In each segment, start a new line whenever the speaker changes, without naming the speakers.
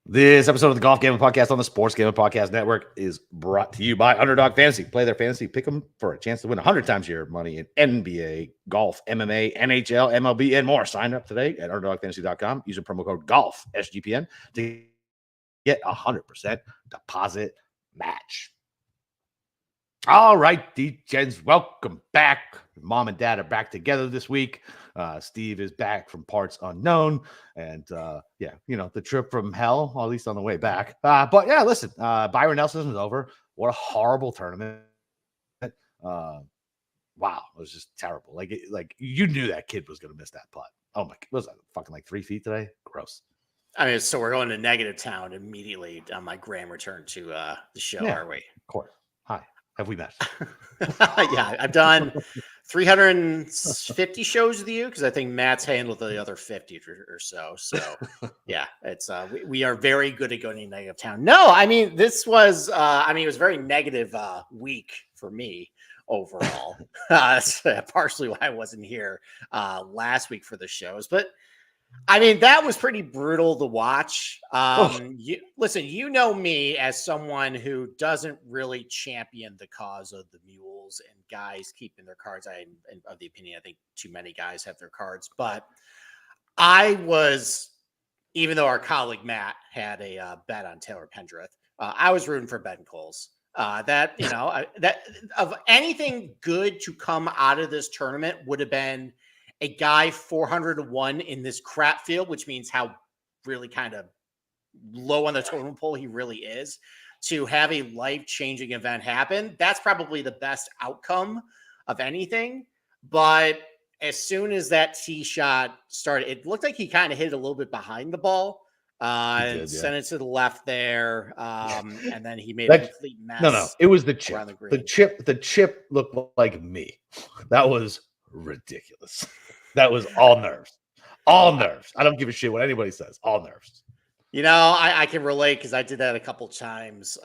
This episode of the Golf Gambling Podcast on the Sports Gambling Podcast Network is brought to you by Underdog Fantasy. Play their fantasy, pick them for a chance to win 100 times your money in NBA, golf, MMA, NHL, MLB, and more. Sign up today at UnderdogFantasy.com. Use the promo code GOLF, SGPN, to get 100% deposit match. All right, D-Gens, welcome back. Mom and Dad are back together this week. Steve is back from parts unknown. And, the trip from hell, or at least on the way back. But, yeah, listen, Byron Nelson is over. What a horrible tournament. Wow, it was just terrible. Like you knew that kid was going to miss that putt. Oh, my, what was that, fucking like 3 feet today? Gross.
I mean, so we're going to negative town immediately on my grand return to the show, are we?
Of course. Hi. Have we met?
Yeah, I've done 350 shows with you because I think Matt's handled the other 50 or so. So, yeah, it's we are very good at going to negative town. No, I mean, this was, it was a very negative week for me overall. That's partially why I wasn't here last week for the shows, but I mean, that was pretty brutal to watch. You know me as someone who doesn't really champion the cause of the mules and guys keeping their cards. I am of the opinion I think too many guys have their cards, but I was, even though our colleague Matt had a bet on Taylor Pendrith, I was rooting for Ben Coles. That of anything good to come out of this tournament would have been a guy 400-1 in this crap field, which means how really kind of low on the totem pole he really is, to have a life-changing event happen. That's probably the best outcome of anything. But as soon as that tee shot started, it looked like he kind of hit it a little bit behind the ball. Sent it to the left there. And then he made a complete mess.
No, it was the chip. The chip looked like me. That was ridiculous. That was all nerves. All nerves. I don't give a shit what anybody says. All nerves.
You know, I can relate because I did that a couple times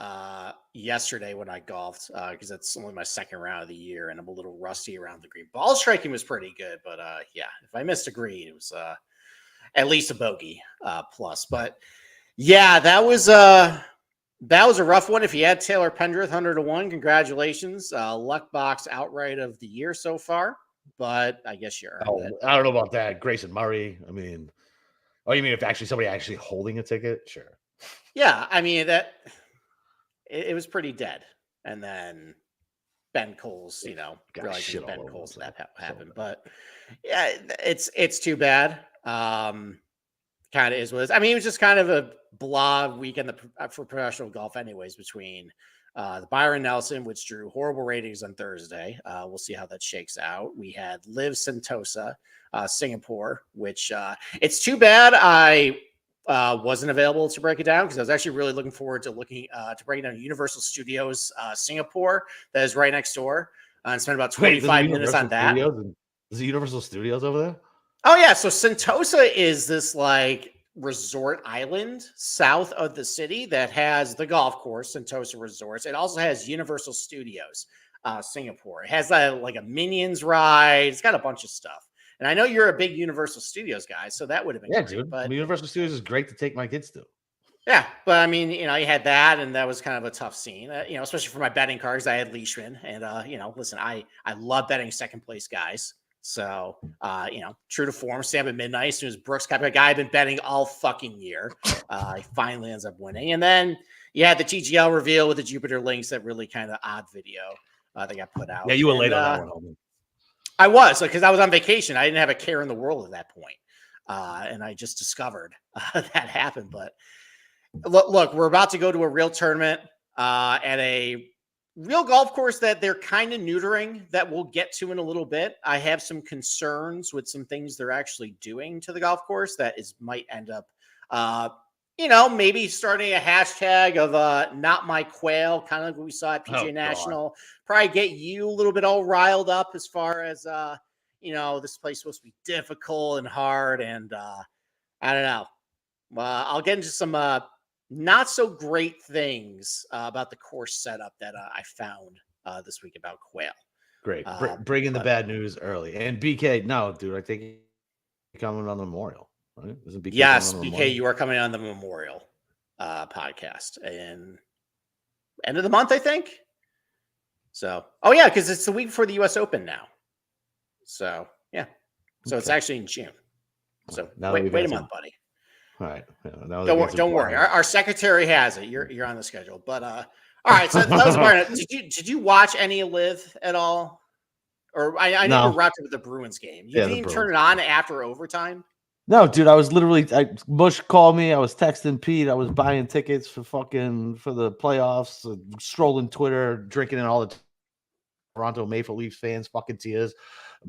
yesterday when I golfed because that's only my second round of the year and I'm a little rusty around the green. Ball striking was pretty good, but if I missed a green, it was at least a bogey plus. But yeah, that was a rough one. If you had Taylor Pendrith 100-1, congratulations. Luck box outright of the year so far. But I guess you're.
I don't know about that. Grayson Murray. I mean, you mean if actually somebody actually holding a ticket? Sure.
Yeah, I mean that it was pretty dead, and then Ben Coles, realizing Ben Coles that happened. But yeah, it's too bad. Kind of is what it is. I mean, it was just kind of a blah weekend for professional golf, anyways, between. The Byron Nelson, which drew horrible ratings on Thursday. We'll see how that shakes out. We had Liv Sentosa, Singapore, which it's too bad I wasn't available to break it down because I was actually really looking forward to breaking down Universal Studios Singapore that is right next door and spent about 25 minutes on that.
Is it Universal Studios over there?
Oh, yeah. So Sentosa is this resort island south of the city that has the golf course, Sentosa Resorts. It also has Universal Studios, Singapore. It has a Minions ride. It's got a bunch of stuff. And I know you're a big Universal Studios guy, so that would have been great.
Dude. But Universal Studios is great to take my kids to.
Yeah, but I mean, you had that, and that was kind of a tough scene, especially for my betting cards. I had Leishman, and listen, I love betting second place guys. So, true to form, Sam at midnight, as soon as Brooks got a guy I've been betting all fucking year. He finally ends up winning. And then you had the TGL reveal with the Jupiter links, that really kind of odd video that got put out.
Yeah, you were late on that one, homie.
I was, because I was on vacation. I didn't have a care in the world at that point. And I just discovered that happened. But look, we're about to go to a real tournament at a real golf course that they're kind of neutering, that we'll get to in a little bit. I have some concerns with some things they're actually doing to the golf course that might end up, maybe starting a hashtag of not my quail, kind of like what we saw at PGA National. God. Probably get you a little bit all riled up as far as, this place is supposed to be difficult and hard. And I don't know. I'll get into some not so great things about the course setup that I found this week about quail.
Great. Bring in the bad news early. And BK, no, dude, I think you're coming on the Memorial. Right? Isn't BK
yes, BK, you are coming on the Memorial. podcast and end of the month, I think. So, oh yeah, because it's the week before the U.S. Open now. So yeah, so it's actually in June. So wait a month, buddy.
All right.
Don't worry. Our secretary has it. You're on the schedule. But all right. So that was about it. Did you watch any Live at all? Or I know you're wrapped up with the Bruins game. You didn't even turn it on after overtime?
No, dude. I was literally Bush called me. I was texting Pete. I was buying tickets for the playoffs, strolling Twitter, drinking in all the Toronto Maple Leafs fans, fucking tears,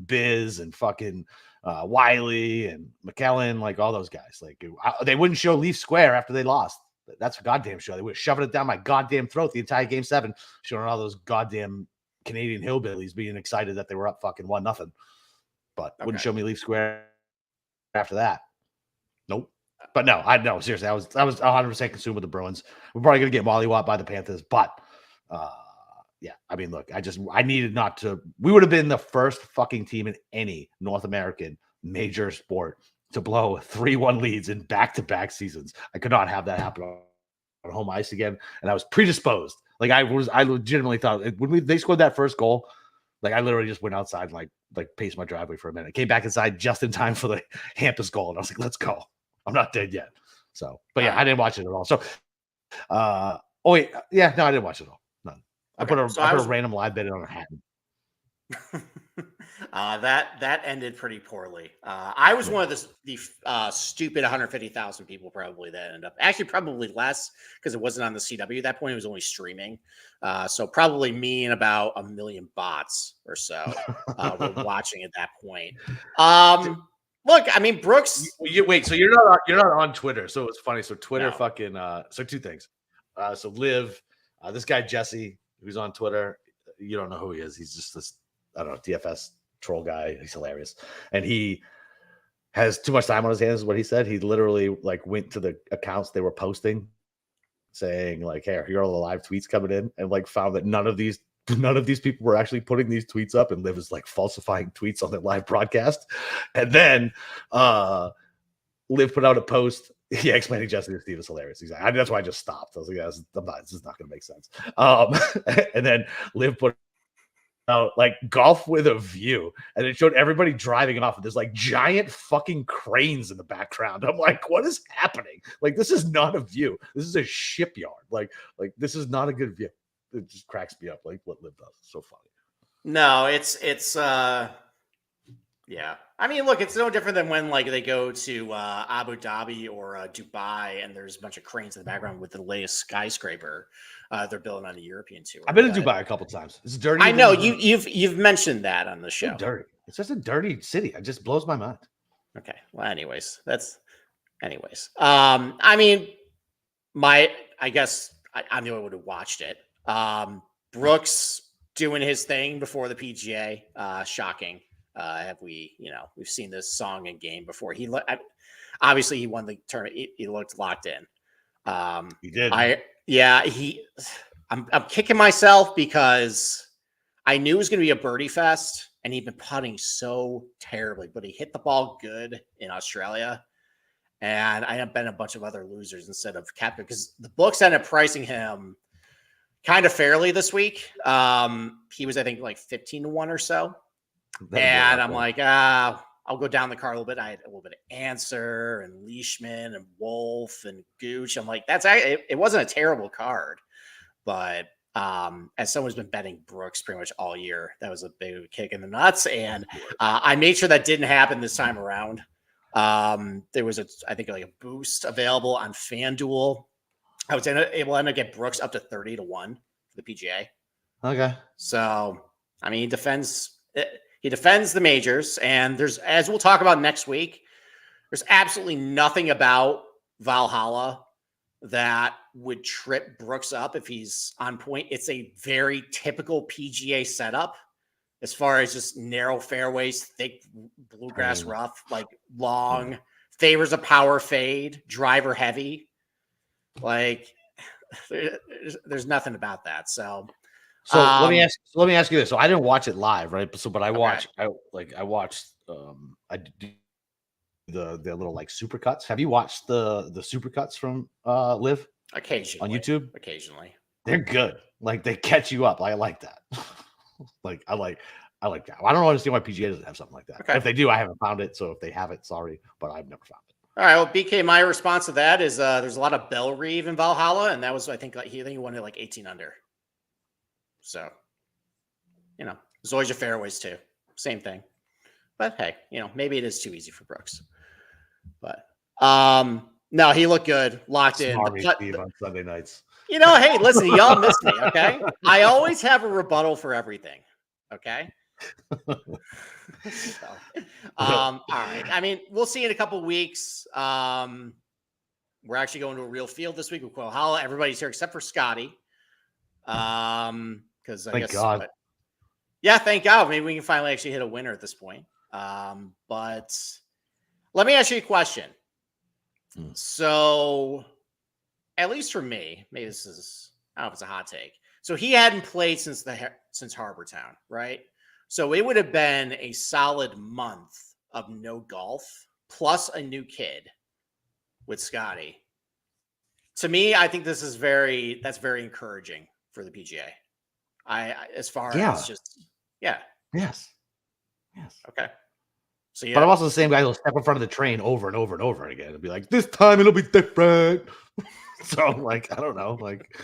Biz and fucking Wiley and McKellen, like all those guys. Like they wouldn't show Leaf Square after they lost. That's a goddamn show. They were shoving it down my goddamn throat the entire game 7, showing all those goddamn Canadian hillbillies being excited that they were up fucking 1-0. But wouldn't show me Leaf Square after that. Nope. But no, seriously, I was 100% consumed with the Bruins. We're probably gonna get mollywopped by the Panthers, but yeah, I mean, look, I needed not to. We would have been the first fucking team in any North American major sport to blow 3-1 leads in back-to-back seasons. I could not have that happen on home ice again, and I was predisposed. Like I legitimately thought when they scored that first goal, like I literally just went outside and like paced my driveway for a minute. Came back inside just in time for the Hampus goal, and I was like, "Let's go! I'm not dead yet." So, but yeah, I didn't watch it at all. So, I didn't watch it at all. None. I put a random live bet on a hat.
That ended pretty poorly. I was one of the stupid 150,000 people probably that ended up actually probably less because it wasn't on the CW at that point. It was only streaming. So probably me and about 1 million bots or so were watching at that point. Look, I mean, Brooks.
Wait, so you're not on Twitter. So it's funny. So Twitter fucking so two things. So Liv, this guy Jesse, who's on Twitter, you don't know who he is. He's just this, I don't know, DFS troll guy. He's hilarious. And he has too much time on his hands, is what he said. He literally like went to the accounts they were posting saying like, "Hey, here are all the live tweets coming in," and like found that none of these people were actually putting these tweets up, and Liv is like falsifying tweets on their live broadcast. And then Liv put out a post, explaining Jesse to Steve is hilarious. He's like, that's why I just stopped. I was like, this is not going to make sense. And then Liv put out like golf with a view, and it showed everybody driving off, and there's like giant fucking cranes in the background. I'm like, what is happening? Like, this is not a view. This is a shipyard. Like this is not a good view. It just cracks me up, like what Liv does. It's so funny.
No, it's yeah. I mean, look, it's no different than when like they go to Abu Dhabi or Dubai, and there's a bunch of cranes in the background with the latest skyscraper they're building on the European tour.
I've been to Dubai a couple times. It's dirty.
I know you've mentioned that on the show.
It's dirty. It's just a dirty city. It just blows my mind.
Okay. Well, anyways. I mean, I guess I'm the only one who watched it. Brooks doing his thing before the PGA. Shocking. We've seen this song in game before. Obviously he won the tournament. He looked locked in.
He did.
I'm kicking myself because I knew it was going to be a birdie fest, and he'd been putting so terribly, but he hit the ball good in Australia. And I have been a bunch of other losers instead of captain, because the books ended up pricing him kind of fairly this week. He was, I think, like 15-1 or so. And I'm like, I'll go down the card a little bit. I had a little bit of Answer and Leishman and Wolf and Gooch. I'm like, it wasn't a terrible card, but as someone who's been betting Brooks pretty much all year, that was a big kick in the nuts. And I made sure that didn't happen this time around. There was I think like a boost available on FanDuel. I was able to end up get Brooks up to 30-1 for the PGA.
Okay.
So, I mean, he defends the majors, and as we'll talk about next week, there's absolutely nothing about Valhalla that would trip Brooks up if he's on point. It's a very typical PGA setup as far as just narrow fairways, thick bluegrass rough, like long, favors a power fade, driver heavy. Like there's nothing about that. So
let me ask you this. So I didn't watch it live, right? But I watched I did the little like supercuts. Have you watched the supercuts from Liv?
Occasionally.
on YouTube.
Occasionally.
They're good. Like they catch you up. I like that. Like I like that. I don't understand why PGA doesn't have something like that.
Okay.
If they do, I haven't found it. So if they have it, sorry, but I've never found it.
All right. Well, BK, my response to that is there's a lot of Bell Reeve in Valhalla, and that was I think he won it like 18 under. So, there's always your fairways too. Same thing. But hey, maybe it is too easy for Brooks. But no, he looked good, locked in.
Steve on Sunday nights.
Hey, listen, y'all miss me, okay? I always have a rebuttal for everything, okay? So, all right. I mean, we'll see in a couple of weeks. We're actually going to a real field this week with Quail. Everybody's here except for Scotty. Because
thank God.
Yeah, thank God. Maybe we can finally actually hit a winner at this point. But let me ask you a question. So, at least for me, maybe this is, I don't know if it's a hot take. So he hadn't played since Harbor Town, right? So it would have been a solid month of no golf plus a new kid with Scotty. To me, I think that's very encouraging for the PGA. As just
Yes.
Okay. So
But I'm also the same guy who'll step in front of the train over and over and over again and be like, this time it'll be different. So like, I don't know, like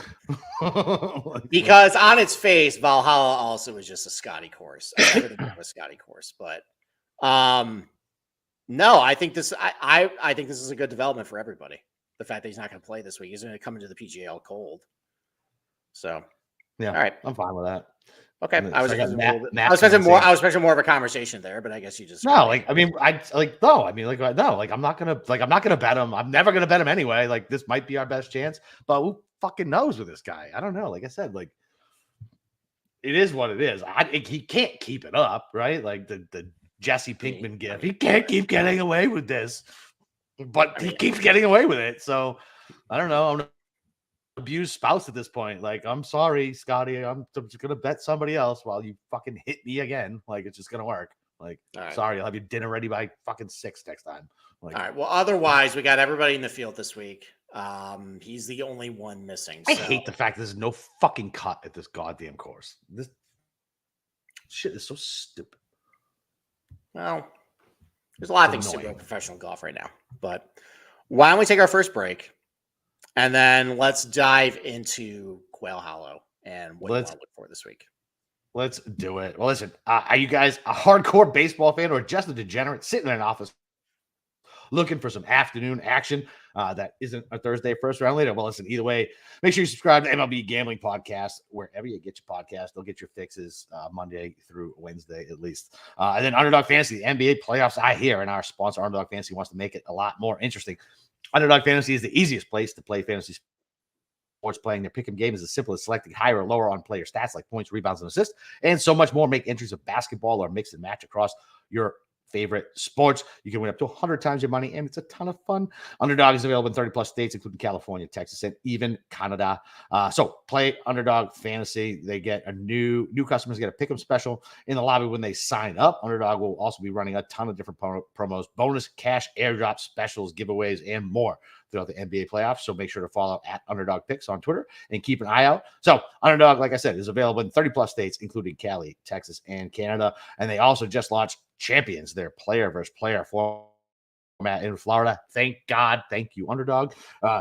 because on its face, Valhalla also is just a Scotty course. Everything was a Scotty course, but no, I think this I think this is a good development for everybody. The fact that he's not going to play this week, he's going to come into the PGA all cold. So
yeah,
all right,
I'm fine with that.
Okay, I was expecting more of a conversation there, but I guess you just
no. Like, I mean, I'm not gonna bet him. I'm never gonna bet him anyway. Like, this might be our best chance, but who fucking knows with this guy? I don't know. Like I said, like it is what it is. He can't keep it up, right? Like the Jesse Pinkman gift. He can't keep getting away with this, but he keeps getting away with it. So I don't know. I'm abused spouse at this point. Like, I'm sorry, Scotty. I'm just gonna bet somebody else while you fucking hit me again. Like, it's just gonna work. Like, sorry, I'll have your dinner ready by fucking 6 next time. Like,
all right. Well, otherwise, we got everybody in the field this week. He's the only one missing.
I hate the fact there's no fucking cut at this goddamn course. This shit is so stupid.
Well, there's a lot of things to do in professional golf right now. But why don't we take our first break? And then let's dive into Quail Hollow and what you want to look for this week.
Let's do it. Well, listen, are you guys a hardcore baseball fan or just a degenerate sitting in an office looking for some afternoon action that isn't a Thursday first round later? Well, listen, either way, make sure you subscribe to MLB Gambling Podcast wherever you get your podcast. They'll get your fixes Monday through Wednesday at least. And then Underdog Fantasy, the NBA playoffs, I hear, and our sponsor Underdog Fantasy wants to make it a lot more interesting. Underdog Fantasy is the easiest place to play fantasy sports. Playing their pick'em game is as simple as selecting higher or lower on player stats like points, rebounds, and assists, and so much more. Make entries of basketball or mix and match across your favorite sports. You can win up to 100 times your money, and it's a ton of fun. Underdog is available in 30 plus states, including California, Texas, and even Canada. So play Underdog Fantasy. They get a new customers get a pick'em special in the lobby when they sign up. Underdog will also be running a ton of different promos, bonus cash airdrop specials, giveaways, and more throughout the NBA playoffs. So make sure to follow at Underdog Picks on Twitter and keep an eye out. So Underdog, like I said, is available in 30 plus states, including Cali, Texas, and Canada. And they also just launched Champions, their player versus player format in Florida. Thank God. Thank you, Underdog.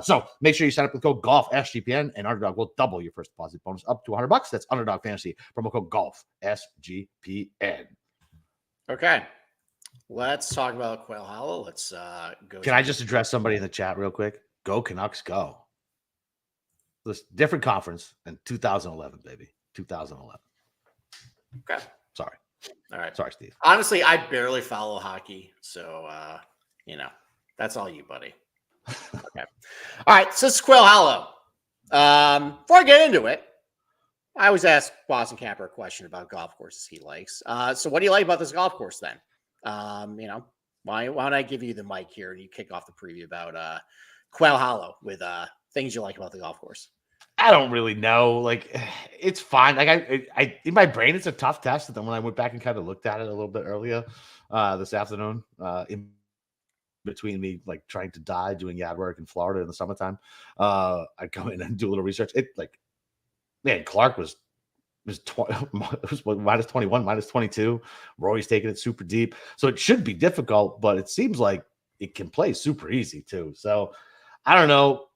So make sure you sign up with code GOLF SGPN, and Underdog will double your first deposit bonus up to $100. That's Underdog Fantasy, promo code GOLF SGPN.
Okay. Let's talk about Quail Hollow. Let's go.
Can I just address somebody in the chat real quick? Go Canucks, go. This different conference in 2011, baby. 2011.
Okay.
Sorry.
All right.
Sorry, Steve.
Honestly, I barely follow hockey. So, that's all you, buddy. Okay. All right. So it's Quail Hollow. Before I get into it, I always ask Boston Camper a question about golf courses he likes. So what do you like about this golf course then? Why don't I give you the mic here and you kick off the preview about Quail Hollow with things you like about the golf course?
I don't really know. Like, it's fine. Like, I in my brain, it's a tough test. And then when I went back and kind of looked at it a little bit earlier this afternoon, in between me like trying to die doing yard work in Florida in the summertime. I'd come in and do a little research. It like, man, Clark was minus 21, minus 22. Rory's taking it super deep. So it should be difficult, but it seems like it can play super easy too. So I don't know.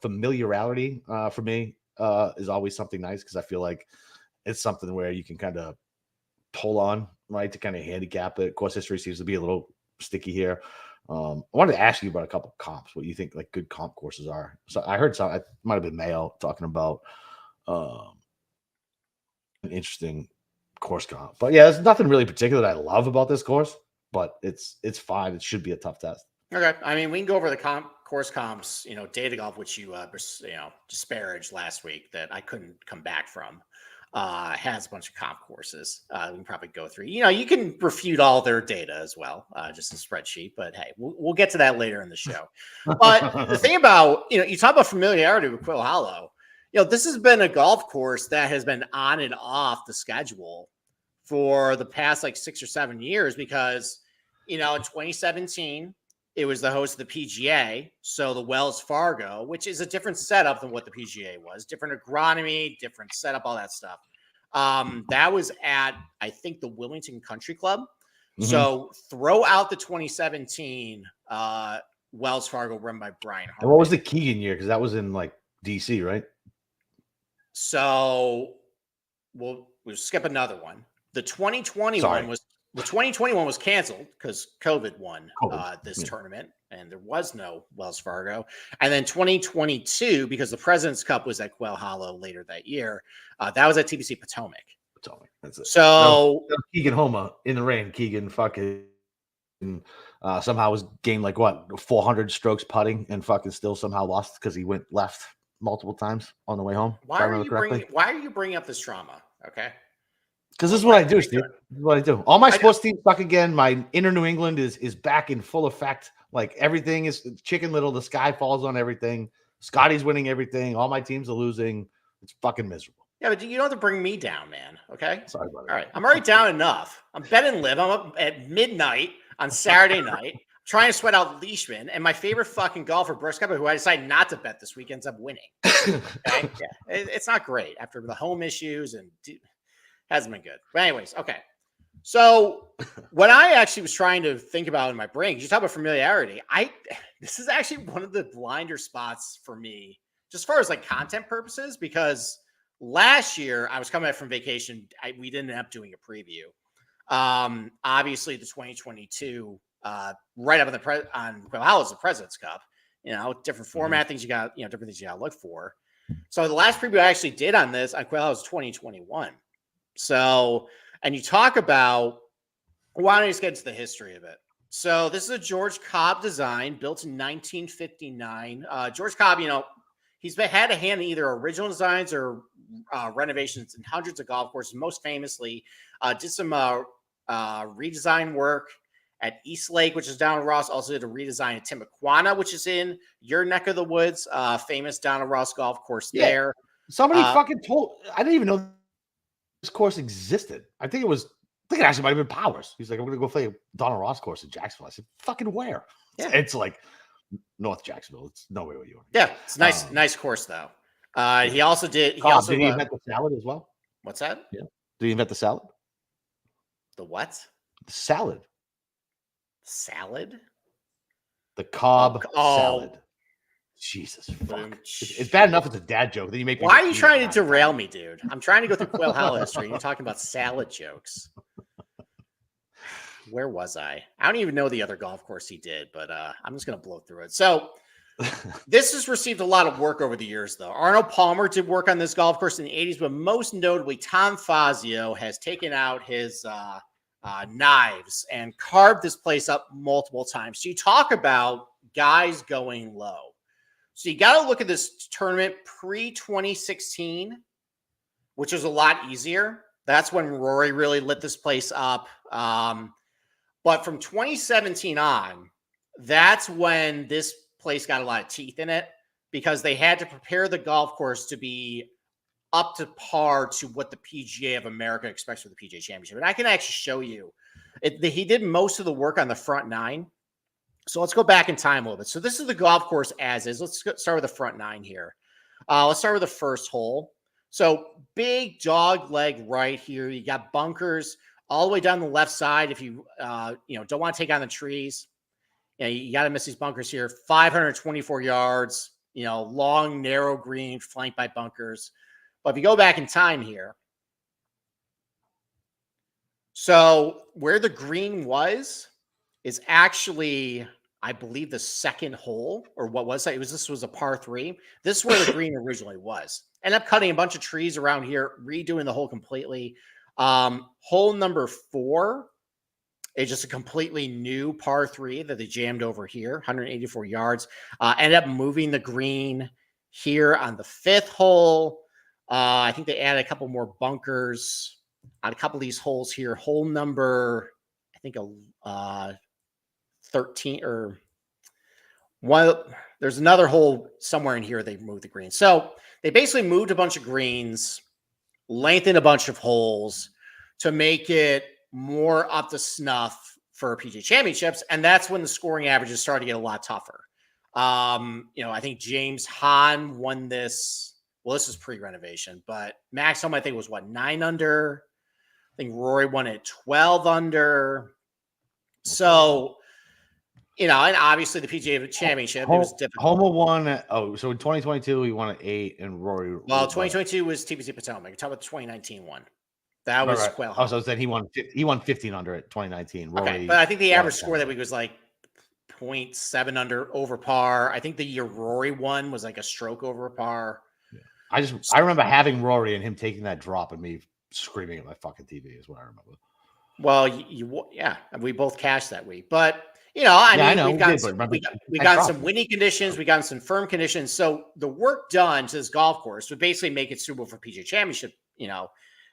Familiarity for me is always something nice because I feel like it's something where you can kind of pull on, right, to kind of handicap it. Course history seems to be a little sticky here. I wanted to ask you about a couple comps, what you think like good comp courses are. So I heard some, it might have been Mayo talking about an interesting course comp. But yeah, there's nothing really particular that I love about this course, but it's fine. It should be a tough test.
Okay. I mean, we can go over the course comps, Data Golf, which you disparaged last week that I couldn't come back from. Has a bunch of comp courses. We can probably go through. You can refute all their data as well, just a spreadsheet. But hey, we'll get to that later in the show. But the thing about you talk about familiarity with Quill Hollow. This has been a golf course that has been on and off the schedule for the past like 6 or 7 years because in 2017 it was the host of the PGA, so the Wells Fargo, which is a different setup than what the PGA was, different agronomy, different setup, all that stuff. That was at, I think, the Wilmington Country Club. Mm-hmm. So throw out the 2017 Wells Fargo run by Brian Harman.
And what was the Keegan year? Because that was in like DC, right?
So we'll skip another one. The 2021 was canceled because COVID won this tournament, and there was no Wells Fargo. And then 2022, because the President's Cup was at Quail Hollow later that year, that was at TPC Potomac.
That's it.
So
Keegan Homa in the rain. Keegan fucking somehow was gained like 400 strokes putting and fucking still somehow lost because he went left multiple times on the way home.
Why are you bringing up this trauma? Okay.
Because this is what I do, Steve. This is what I do. All my sports teams suck again. My inner New England is back in full effect. Like everything is Chicken Little. The sky falls on everything. Scotty's winning everything. All my teams are losing. It's fucking miserable.
Yeah, but you don't have to bring me down, man. Okay.
Sorry about it.
All right. I'm already down enough. I'm bet and live. I'm up at midnight on Saturday night trying to sweat out Leishman. And my favorite fucking golfer, Brooks Koepka, who I decided not to bet this week, ends up winning. Okay. Yeah. It's not great after the home issues and hasn't been good. But anyways, okay. So what I actually was trying to think about in my brain, you talk about familiarity. This is actually one of the blinder spots for me, just as far as like content purposes, because last year I was coming back from vacation. We didn't end up doing a preview. Obviously the 2022, right up on Quail Hollow's the President's Cup, different format, things you got, different things you got to look for. So the last preview I actually did on this on Quail Hollow's 2021. So, and you talk about, why don't you just get into the history of it? So this is a George Cobb design built in 1959. George Cobb, he's had a hand in either original designs or renovations in hundreds of golf courses. Most famously, did some redesign work at East Lake, which is down in Ross. Also did a redesign at Timuquana, which is in your neck of the woods. Famous down in Ross golf course there.
Somebody fucking told. I didn't even know this course existed. I think it actually might have been Powers. He's like, I'm gonna go play a Donald Ross course in Jacksonville. I said, fucking where? Yeah. It's like North Jacksonville. It's nowhere where you want.
Yeah, it's nice course though. He also did.
Did he invent the salad as well?
What's that?
Yeah. Did he invent the salad?
The what?
The salad.
Salad?
The Cobb salad. Jesus fuck. It's bad enough it's a dad joke. Then you make.
Why are you trying to derail me, dude? I'm trying to go through Quail Hollow history. And you're talking about salad jokes. Where was I? I don't even know the other golf course he did, but I'm just going to blow through it. So this has received a lot of work over the years, though. Arnold Palmer did work on this golf course in the 80s, but most notably, Tom Fazio has taken out his knives and carved this place up multiple times. So you talk about guys going low. So you got to look at this tournament pre-2016, which was a lot easier. That's when Rory really lit this place up. But from 2017 on, that's when this place got a lot of teeth in it because they had to prepare the golf course to be up to par to what the PGA of America expects for the PGA Championship. And I can actually show you He did most of the work on the front 9. So let's go back in time a little bit. So this is the golf course as is. Let's start with the front 9 here. Let's start with the first hole. So big dog leg right here. You got bunkers all the way down the left side. If you don't want to take on the trees, you got to miss these bunkers here. 524 yards. Long, narrow green flanked by bunkers. But if you go back in time here, so where the green was is actually, I believe, the second hole, or what was that? This was a par 3. This is where the green originally was. Ended up cutting a bunch of trees around here, redoing the hole completely. Hole number 4 is just a completely new par 3 that they jammed over here, 184 yards. Ended up moving the green here on the 5th hole. I think they added a couple more bunkers on a couple of these holes here. Hole number, I think, 13 or one. There's another hole somewhere in here they moved the green. So they basically moved a bunch of greens, lengthened a bunch of holes to make it more up to snuff for PGA Championships. And that's when the scoring averages started to get a lot tougher. I think James Hahn won this. Well, this is pre-renovation, but max home, I think, was 9 under. I think Rory won at 12 under. So, and obviously the PGA Championship, it was difficult.
Homa won. So in 2022, he won at 8, and Rory.
Well, 2022 was TPC Potomac. You're talking about the 2019 one. That was
Quail. Oh, so then he won 15 under at 2019. Rory,
okay, but I think the average score that week was 0.7 under over par. I think the year Rory won was a stroke over par.
Yeah. I remember having Rory and him taking that drop and me screaming at my fucking TV is what I remember.
Well, we both cashed that week, but I know we got some windy conditions, we got some firm conditions. So the work done to this golf course would basically make it suitable for PGA Championship.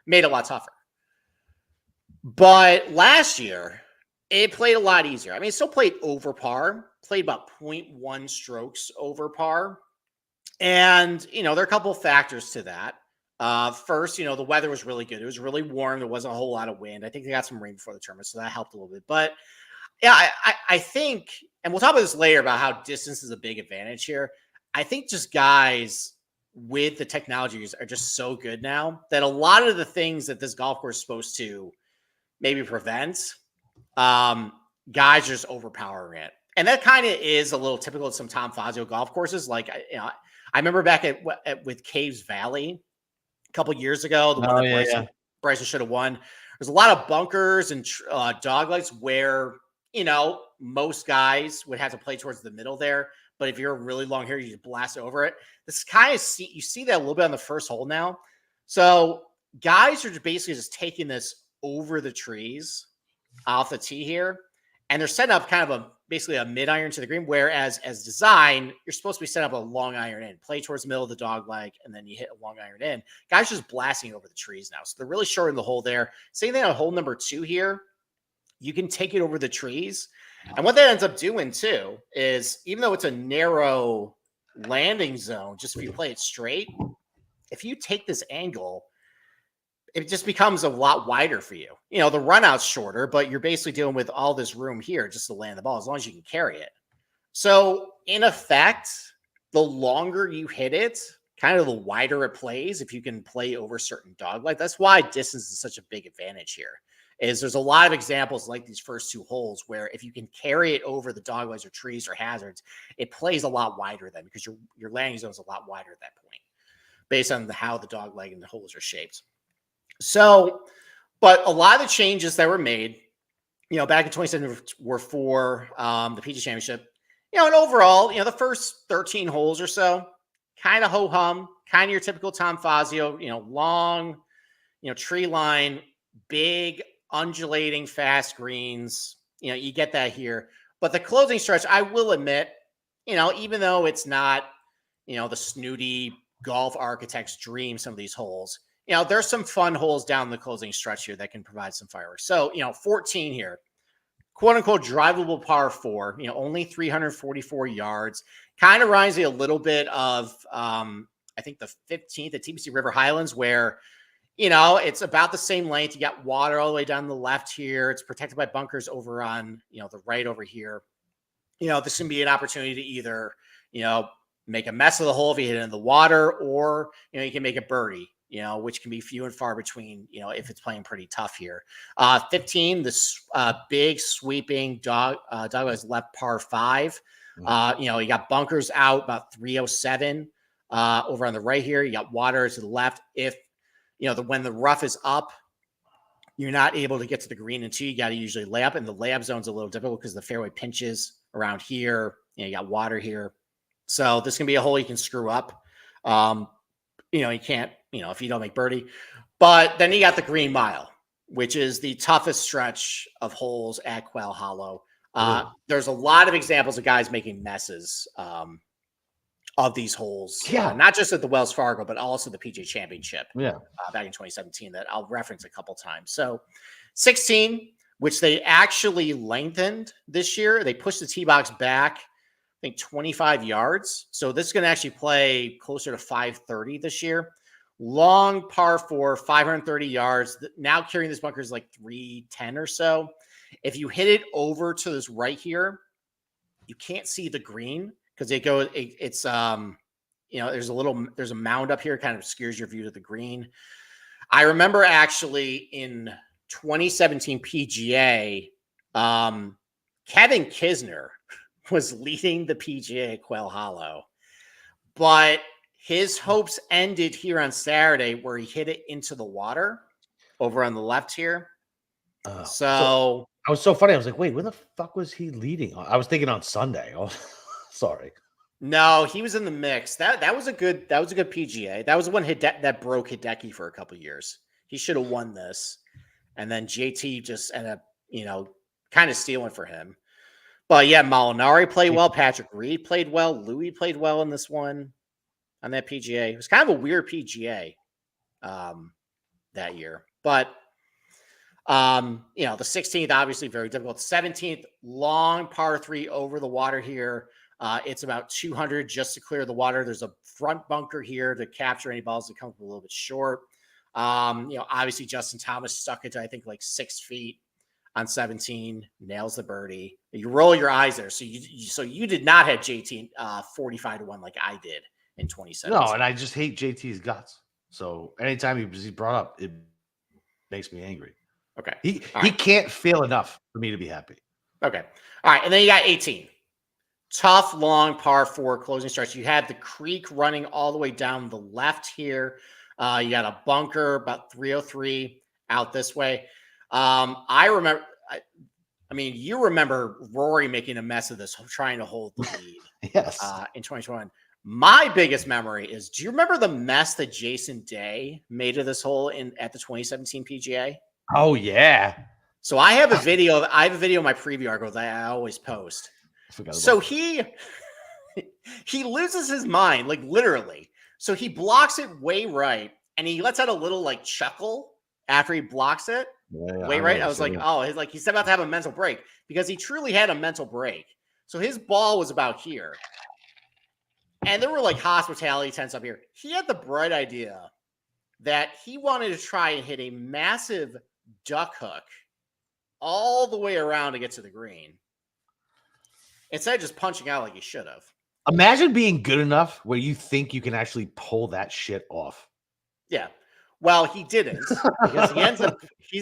Made it a lot tougher. But last year, it played a lot easier. I mean, it still played over par, played about 0.1 strokes over par. And, there are a couple of factors to that. First, the weather was really good. It was really warm. There wasn't a whole lot of wind. I think they got some rain before the tournament, so that helped a little bit. But, yeah, I think, and we'll talk about this later about how distance is a big advantage here. I think just guys with the technologies are just so good now that a lot of the things that this golf course is supposed to maybe prevent, guys are just overpowering it. And that kind of is a little typical of some Tom Fazio golf courses. I remember back with Caves Valley a couple years ago, the one that Bryson should have won. There's a lot of bunkers and doglegs where, most guys would have to play towards the middle there. But if you're really long here, you just blast over it. This kind of you see that a little bit on the first hole now. So guys are basically just taking this over the trees off the tee here. And they're setting up kind of basically a mid iron to the green. Whereas as design, you're supposed to be setting up a long iron in, play towards the middle of the dog leg, and then you hit a long iron in. Guys just blasting over the trees now. So they're really shorting the hole there. Same thing on hole number 2 here. You can take it over the trees. And what that ends up doing too is, even though it's a narrow landing zone, just if you play it straight, if you take this angle, it just becomes a lot wider for you. The run out's shorter, but you're basically dealing with all this room here just to land the ball as long as you can carry it. So in effect, the longer you hit it, kind of the wider it plays if you can play over certain dogleg. That's why distance is such a big advantage here. There's a lot of examples like these first 2 holes where if you can carry it over the doglegs or trees or hazards, it plays a lot wider then, because your landing zone is a lot wider at that point based on how the dogleg and the holes are shaped. So, but a lot of the changes that were made, back in 2017 were for the PGA Championship, and overall, the first 13 holes or so, kind of ho-hum, kind of your typical Tom Fazio, long, tree line, big, undulating, fast greens. You get that here. But the closing stretch, I will admit, even though it's not, the snooty golf architect's dream, some of these holes, there's some fun holes down the closing stretch here that can provide some fireworks. So, 14 here, quote unquote, drivable par 4, only 344 yards. Kind of reminds me a little bit of, I think the 15th at TPC River Highlands, where it's about the same length. You got water all the way down the left here. It's protected by bunkers over on, the right over here. This can be an opportunity to either, make a mess of the hole if you hit it in the water, or, you can make a birdie, which can be few and far between, if it's playing pretty tough here. 15, this big sweeping dog has left par 5. You got bunkers out about 307 over on the right here. You got water to the left. If, when the rough is up, you're not able to get to the green and two. You got to usually lay up, and the layup zone's a little difficult because the fairway pinches around here. You got water here. So this can be a hole you can screw up. You can't, if you don't make birdie. But then you got the Green Mile, which is the toughest stretch of holes at Quail Hollow. There's a lot of examples of guys making messes of these holes. Not just at the Wells Fargo, but also the PGA Championship. Back in 2017 that I'll reference a couple times. So 16, which they actually lengthened this year. They pushed the tee box back, I think 25 yards. So this is going to actually play closer to 530 this year. Long par 4, 530 yards. Now carrying this bunker is like 310 or so. If you hit it over to this right here, you can't see the green because it's there's a mound up here, kind of obscures your view to the green. I remember actually in 2017 PGA, Kevin Kisner was leading the PGA at Quail Hollow, but his hopes ended here on Saturday where he hit it into the water over on the left here. So
I was so funny. I was like, wait, where the fuck was he leading? I was thinking on Sunday. Oh, sorry.
No, he was in the mix. That was a good PGA. That was the one that broke Hideki for a couple of years. He should have won this. And then JT just ended up, kind of stealing for him. But yeah, Molinari played well. Patrick Reed played well. Louis played well in this one on that PGA. It was kind of a weird PGA that year. But, the 16th, obviously very difficult. 17th, long par 3 over the water here. It's about 200 just to clear the water. There's a front bunker here to capture any balls that come up a little bit short. Obviously Justin Thomas stuck it to, I think, like 6 feet on 17, nails the birdie. You roll your eyes there. So you did not have JT 45-1 like I did in 2017.
No, and I just hate JT's guts. So anytime he's brought up, it makes me angry.
Okay.
He can't fail enough for me to be happy.
Okay. All right. And then you got 18. Tough, long par 4 closing stretch. You had the creek running all the way down the left here. You got a bunker about 303 out this way. I remember, you remember Rory making a mess of this, trying to hold the lead.
Yes.
In 2021. My biggest memory is, do you remember the mess that Jason Day made of this hole at the 2017 PGA?
Oh yeah.
So I have a video of my preview article that I always post. So he loses his mind, like literally. So he blocks it way right, and he lets out a little like chuckle after he blocks it way right. I was like, he's about to have a mental break, because he truly had a mental break. So his ball was about here, and there were like hospitality tents up here. He had the bright idea that he wanted to try and hit a massive duck hook all the way around to get to the green, instead of just punching out like he should have.
Imagine being good enough where you think you can actually pull that shit off.
Yeah. Well, he didn't, because he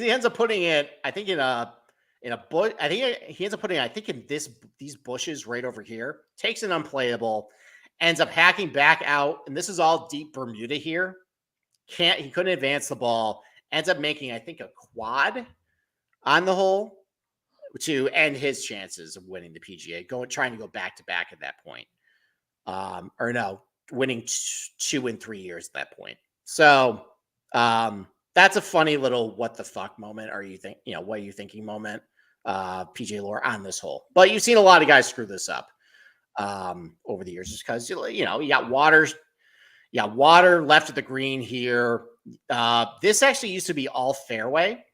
ends up putting it, I think, in a bush. I think he ends up putting it, I think, in these bushes right over here. Takes an unplayable, ends up hacking back out, and this is all deep Bermuda here. He couldn't advance the ball. Ends up making, I think, a quad on the hole to end his chances of winning the PGA, trying to go back to back at that point. Winning 2 in 3 years at that point. So that's a funny little what the fuck moment. What are you thinking moment? PGA lore on this hole. But you've seen a lot of guys screw this up over the years, just because you got water left at the green here. This actually used to be all fairway.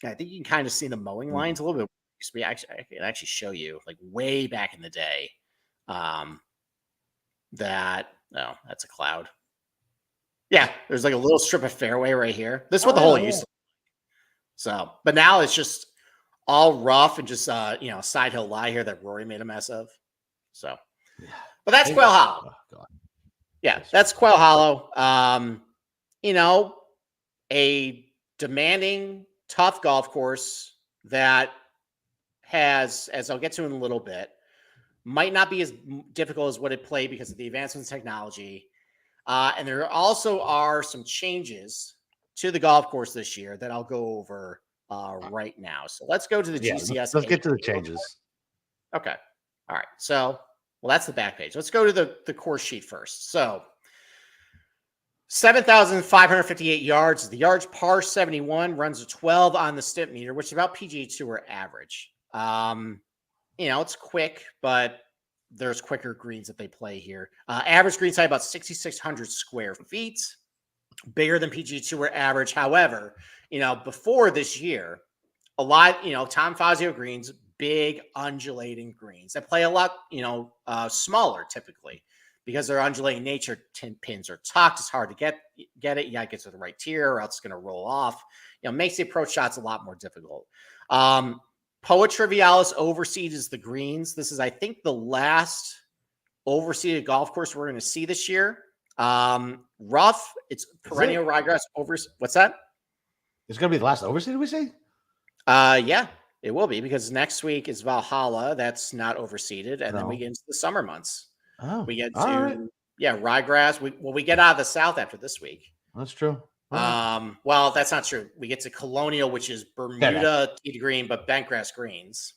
I think you can kind of see the mowing lines a little bit. I can actually show you, like, way back in the day. That's a cloud. Yeah, there's like a little strip of fairway right here. This is what the hole used to be. So, but now it's just all rough and just side hill lie here that Rory made a mess of. So, but that's Quail Hollow.
Oh,
yeah, that's Quail Hollow. A demanding, tough golf course that has, as I'll get to in a little bit, might not be as difficult as what it played because of the advancements in technology. And there also are some changes to the golf course this year that I'll go over right now. So let's go to the GCS.
Let's get to the changes.
Okay. All right. So, well, that's the back page. Let's go to the course sheet first. So 7,558 yards. The yards par 71 runs a 12 on the stimp meter, which is about PGA Tour average. It's quick, but there's quicker greens that they play here. Average green size about 6,600 square feet, bigger than PGA Tour average. However, before this year, a lot, Tom Fazio greens, big undulating greens that play a lot, smaller typically. Because they're undulating nature, pins are tucked. It's hard to get it. You got to get to the right tier or else it's going to roll off. Makes the approach shots a lot more difficult. Poa Trivialis overseeds the greens. This is, I think, the last overseeded golf course we're going to see this year. Rough. It's perennial ryegrass over. What's that?
It's going to be the last overseeded, we say?
Yeah, it will be because next week is Valhalla. That's not overseeded. And then we get into the summer months.
Oh,
we get to ryegrass. We get out of the South after this week.
That's true.
Well, that's not true. We get to Colonial, which is Bermuda tee green, but bentgrass greens.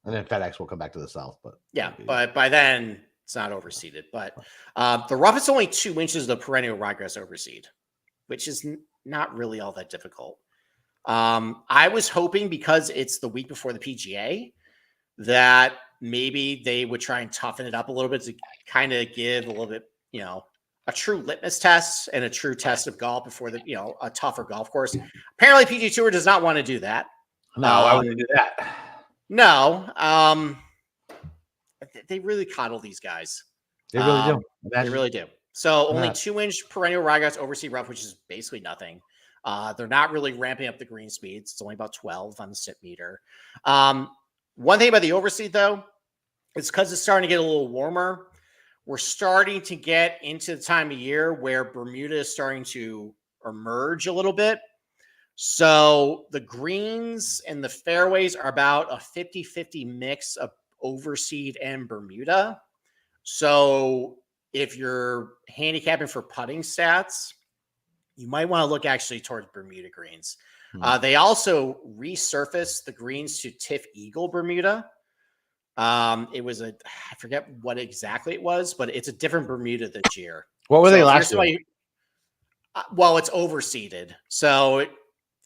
And then FedEx will come back to the South, but
but by then it's not overseeded. But the rough is only 2 inches of the perennial ryegrass overseed, which is not really all that difficult. I was hoping because it's the week before the PGA that maybe they would try and toughen it up a little bit to kind of give a little bit, a true litmus test and a true test of golf before a tougher golf course. Apparently PGA Tour does not want to do that.
No, why would they do that?
No. They really coddle these guys.
They really do.
They really do. So only 2-inch perennial ryegrass overseed rough, which is basically nothing. They're not really ramping up the green speeds. It's only about 12 on the stimp meter. One thing about the overseed, though, is because it's starting to get a little warmer. We're starting to get into the time of year where Bermuda is starting to emerge a little bit. So the greens and the fairways are about a 50-50 mix of overseed and Bermuda. So if you're handicapping for putting stats, you might want to look actually towards Bermuda greens. They also resurfaced the greens to Tiff Eagle Bermuda. It was I forget what exactly it was, but it's a different Bermuda this year.
What were they last year?
Well, it's overseeded. So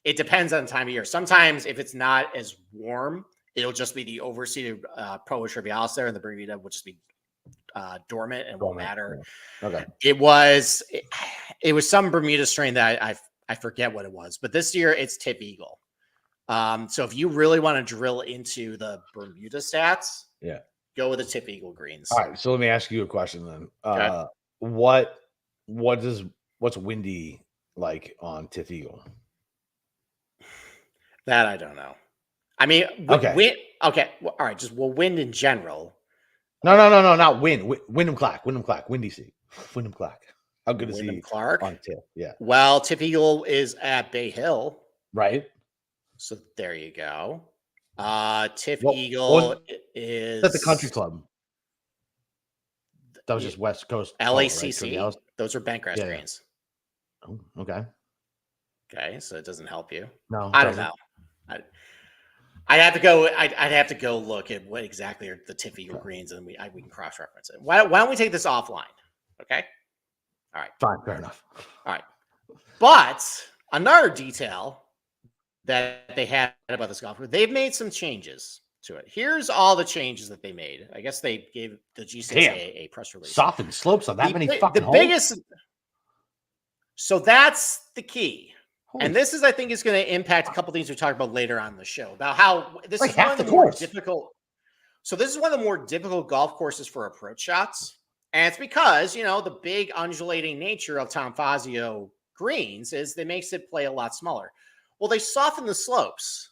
it depends on the time of year. Sometimes if it's not as warm, it'll just be the overseeded Poa Trivialis there, and the Bermuda will just be dormant and won't matter.
Okay.
It was some Bermuda strain that I forget what it was, but this year it's Tip Eagle. So if you really want to drill into the Bermuda stats, go with the Tip Eagle greens.
All right. So let me ask you a question then.
Okay.
What's windy like on Tip Eagle?
That I don't know. I mean, wind. Okay. Well, all right. Wind in general.
No, not wind. Wyndham Clark. Windy Sea. Wyndham Clark. How good is he
Clark
on Tip? Yeah.
Well, Tip Eagle is at Bay Hill.
Right.
So there you go. Tip Eagle is
at the country club. That was just West Coast.
LACC. Right? Those are bentgrass greens.
Oh, okay.
Okay, so it doesn't help you.
No,
I don't know. I'd have to go. I'd have to go look at what exactly are the Tip Eagle greens, and we can cross reference it. Why don't we take this offline? Okay. All right.
Fine. Fair enough.
All right. But another detail that they had about this golf course, they've made some changes to it. Here's all the changes that they made. I guess they gave the GCSA a press release.
Softened slopes on that many fucking holes?
Biggest. So that's the key. And this is, I think, is going to impact a couple things we talk about later on in the show about how this is one of the more difficult. So this is one of the more difficult golf courses for approach shots. And it's because, the big undulating nature of Tom Fazio greens is that makes it play a lot smaller. Well, they soften the slopes.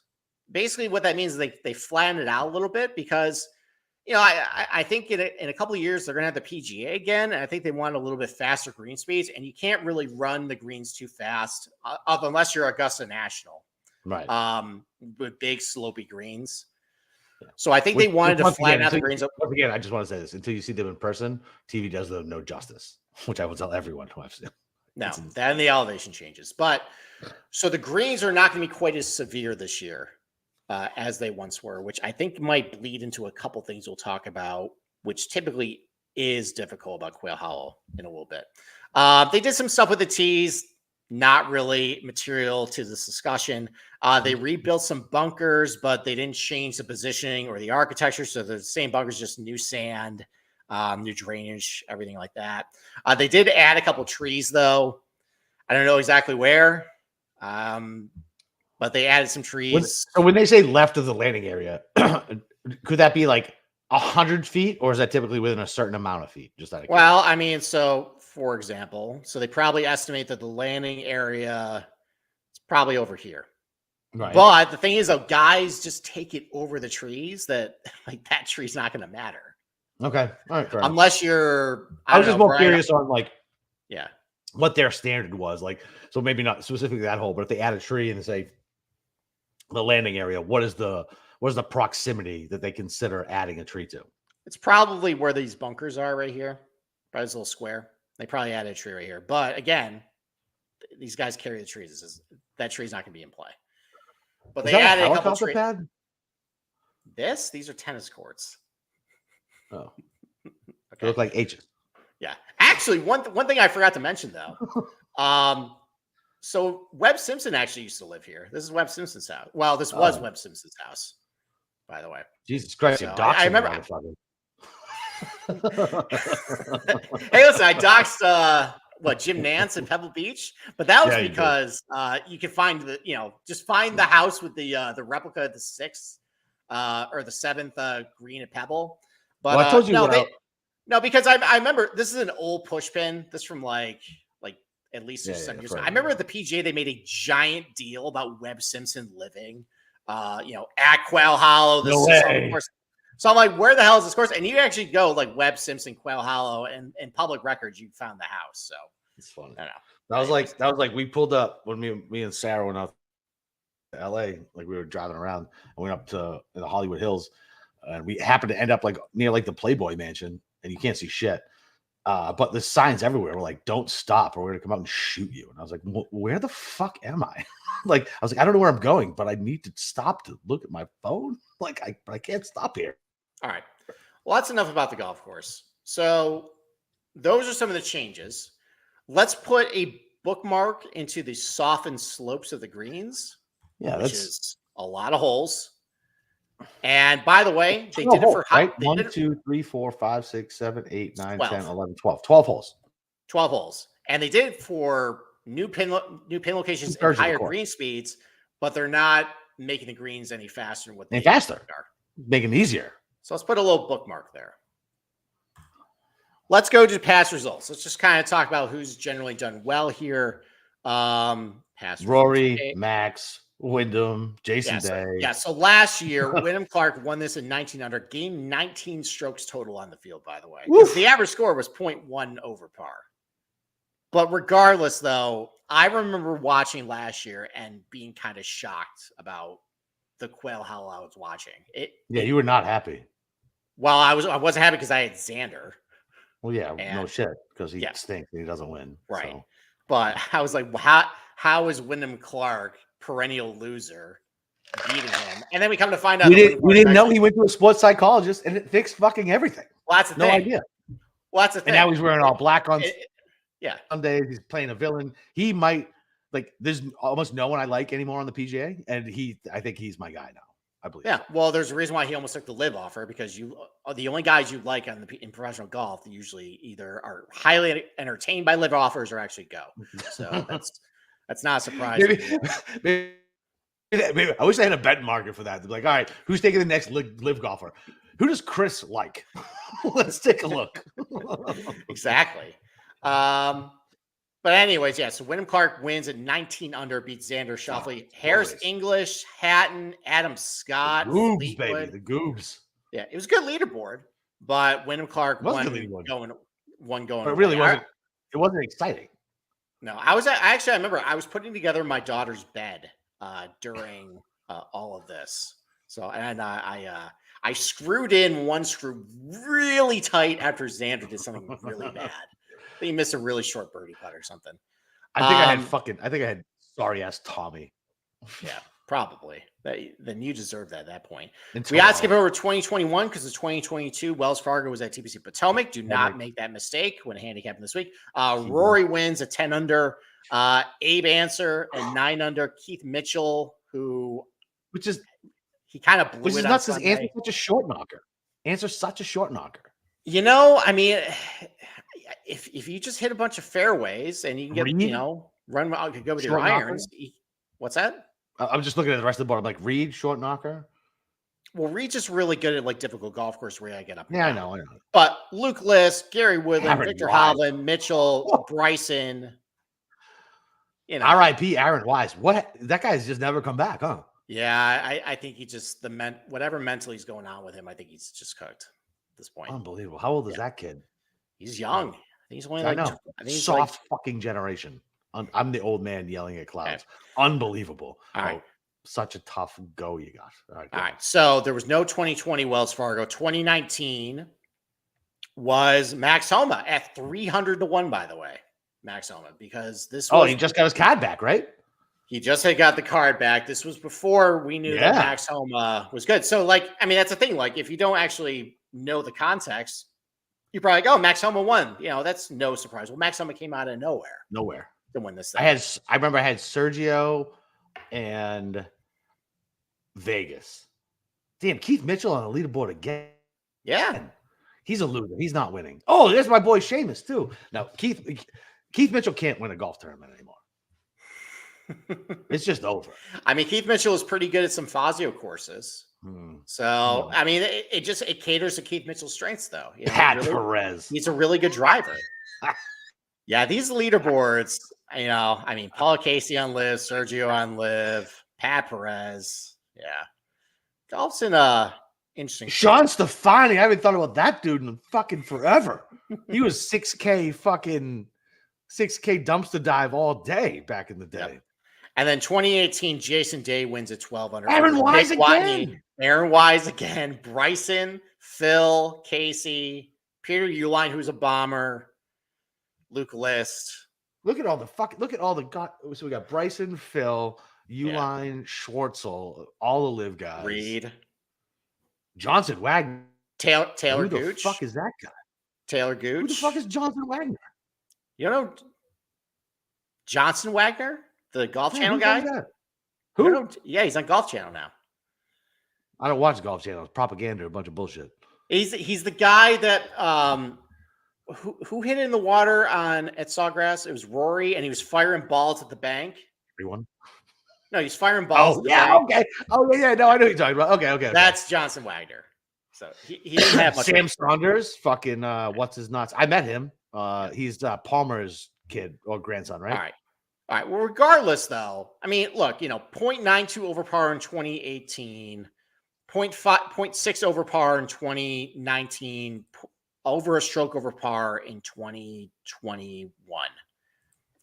Basically, what that means is they flatten it out a little bit because, I think in a couple of years, they're going to have the PGA again. And I think they want a little bit faster green speeds. And you can't really run the greens too fast unless you're Augusta National.
Right.
With big slopey greens. Yeah. So I think they wanted to flatten out the greens.
Once again, I just want to say this: until you see them in person, TV does them no justice, which I will tell everyone who I've seen.
No, then the elevation changes. But so the greens are not going to be quite as severe this year as they once were, which I think might bleed into a couple things we'll talk about, which typically is difficult about Quail Hollow in a little bit. They did some stuff with the tees. Not really material to this discussion. They rebuilt some bunkers, but they didn't change the positioning or the architecture. So the same bunkers, just new sand, new drainage, everything like that. They did add a couple trees, though. I don't know exactly where, but they added some trees.
So when they say left of the landing area, could that be like 100 feet, or is that typically within a certain amount of feet?
Well, I mean, so for example, so they probably estimate that the landing area is probably over here. Right. But the thing is, though, guys just take it over the trees. That tree's not going to matter.
Okay, all right.
Unless you're.
I was just more curious on
yeah,
what their standard was like. So maybe not specifically that hole, but if they add a tree and say the landing area, what is the proximity that they consider adding a tree to?
It's probably where these bunkers are right here, by this little square. They probably added a tree right here. But again, these guys carry the trees. That tree's not going to be in play. But they added a couple trees. These are tennis courts.
Oh. Okay. They look like H's.
Yeah. Actually, one thing I forgot to mention, though. So Webb Simpson actually used to live here. This is Webb Simpson's house. Well, this was Webb Simpson's house, by the way.
Jesus Christ,
so I remember. Hey, listen, I doxed Jim Nance in Pebble Beach, but that was because you can find just find the house with the replica of the 6th or the 7th green at Pebble. But
I told you
no, because I remember this is an old push pin. This from like at least 7 years ago. I remember at the PGA they made a giant deal about Webb Simpson living, at Quail Hollow. This is on course. So I'm like, where the hell is this course? And you actually go like Webb Simpson, Quail Hollow, and in public records, you found the house. So
it's funny.
I don't
know. That was like we pulled up when me and Sarah went up to LA, like we were driving around and went up to the Hollywood Hills, and we happened to end up like near like the Playboy Mansion, and you can't see shit. But the signs everywhere were like, "Don't stop, or we're gonna come out and shoot you." And I was like, "Where the fuck am I?" I don't know where I'm going, but I need to stop to look at my phone. I can't stop here.
All right. Well, that's enough about the golf course. So those are some of the changes. Let's put a bookmark into the softened slopes of the greens.
Yeah,
which is a lot of holes. And by the way, they did it for
height. 1, 2, 3, 4, 5, 6, 7, 8, 9, 10, 11, 12. 12 holes.
12 holes. And they did it for new pin locations and higher green speeds, but they're not making the greens any faster than what they
are. Making it easier.
So let's put a little bookmark there. Let's go to past results. Let's just kind of talk about who's generally done well here.
Rory, Max, Wyndham, Jason Day.
Yeah, so last year, Wyndham Clark won this in 19 under, gained 19 strokes total on the field, by the way. The average score was 0.1 over par. But regardless, though, I remember watching last year and being kind of shocked about the Quail Hollow I was watching.
You were not happy.
Well, I wasn't happy because I had Xander.
Well, yeah, no shit, because he stinks and he doesn't win.
Right.
So.
But I was like, how is Wyndham Clark, perennial loser, beating him? And then we come to find out
we didn't know he went to a sports psychologist and it fixed fucking everything.
Well, that's the thing.
No idea.
Well, that's the thing.
And now he's wearing all black on
Sundays.
He's playing a villain. He might there's almost no one I like anymore on the PGA, and I think he's my guy now. I believe.
Yeah, well, there's a reason why he almost took the live offer, because you are the only guys you like in professional golf that usually either are highly entertained by live offers or actually go. So that's not a surprise.
Maybe I wish I had a bet market for that. They'd be like, all right, who's taking the next live golfer? Who does Chris like? Let's take a look.
Exactly. But anyways, yeah. So Wyndham Clark wins at 19 under, beats Xander Schauffele, Harris
race.
English, Hatton, Adam Scott,
The Goobs,
Fleetwood.
baby, the Goobs.
Yeah, it was a good leaderboard, but Wyndham Clark
It was a
won
good leaderboard.
going.
But it really
away.
wasn't. It wasn't exciting.
No, I remember I was putting together my daughter's bed during all of this. So, and I screwed in one screw really tight after Xander did something really bad. I think he missed a really short birdie putt or something.
I think I had sorry ass Tommy.
Yeah, probably. Then you deserve that at that point.
And
We got to skip over 2021 because the 2022 Wells Fargo was at TPC Potomac. Do not make that mistake when handicapping this week. Rory wins a 10 under. Abe Answer a 9 under. Keith Mitchell, he kind of blew
which
it
is
on
nuts because
Sunday.
Answer's such a short knocker. Answer's such a short knocker.
You know, I mean, if you just hit a bunch of fairways and you can get, run out, go with your irons. What's that?
I'm just looking at the rest of the board. I'm like, Reed, short knocker.
Well, Reed's just really good at like difficult golf course where I get up.
Yeah, I know.
But Luke List, Gary Woodland,
Aaron
Victor
Wise.
Hovland, Mitchell, Bryson.
R.I.P. Aaron Wise. What? That guy's just never come back, huh?
Yeah, I think he just whatever mentally is going on with him. I think he's just cooked at this point.
Unbelievable. How old is that kid?
He's young. I think he's only like
I know.
I think he's
Soft fucking generation. I'm the old man yelling at clouds. Unbelievable.
All right.
Such a tough go you got.
All right. So there was no 2020 Wells Fargo. 2019 was Max Homa at 300 to 1, by the way. Max Homa, because this was.
Oh, he just got his card back, right?
He just had got the card back. This was before we knew that Max Homa was good. So, that's the thing. Like, if you don't actually know the context, you're probably like, oh, Max Homa won. That's no surprise. Well, Max Homa came out of nowhere to win this thing.
I remember I had Sergio and Vegas. Damn, Keith Mitchell on the leaderboard again.
Yeah.
He's a loser. He's not winning. Oh, there's my boy Seamus, too. Now, Keith Mitchell can't win a golf tournament anymore. It's just over.
I mean, Keith Mitchell is pretty good at some Fazio courses. So, I mean, it caters to Keith Mitchell's strengths, though.
Pat Perez.
He's a really good driver. Yeah, these leaderboards, I mean, Paul Casey on Live, Sergio on Live, Pat Perez. Yeah. Golf's in interesting.
Sean Stefani. I haven't thought about that dude in fucking forever. He was 6K dumpster dive all day back in the day.
Yep. And then 2018, Jason Day wins at 12 under.
Aaron Wise again.
Aaron Wise again. Bryson, Phil, Casey, Peter Uline, who's a bomber, Luke List.
Look at all the so we got Bryson, Phil, Uline, Schwartzel, all the live guys.
Reed.
Johnson Wagner.
Taylor
Who the
Gooch.
fuck is that guy?
Taylor Gooch.
Who the fuck is Johnson Wagner?
You know Johnson Wagner, the Golf Channel guy?
Who?
Yeah, he's on Golf Channel now.
I don't watch Golf Channel. It's propaganda, a bunch of bullshit.
He's the guy that who hit it in the water at Sawgrass? It was Rory, and he was firing balls at the bank.
Everyone?
No, he's firing balls.
Oh, yeah, okay. Oh, yeah. No, I know what you're talking about. Okay.
That's Johnson Wagner. So he didn't have much.
Sam Saunders, fucking what's his nuts? I met him. He's Palmer's kid or grandson, right?
All right. Well, regardless, though, I mean, look, 0.92 over par in 2018, 0.6 over par in 2019, over a stroke over par in 2021.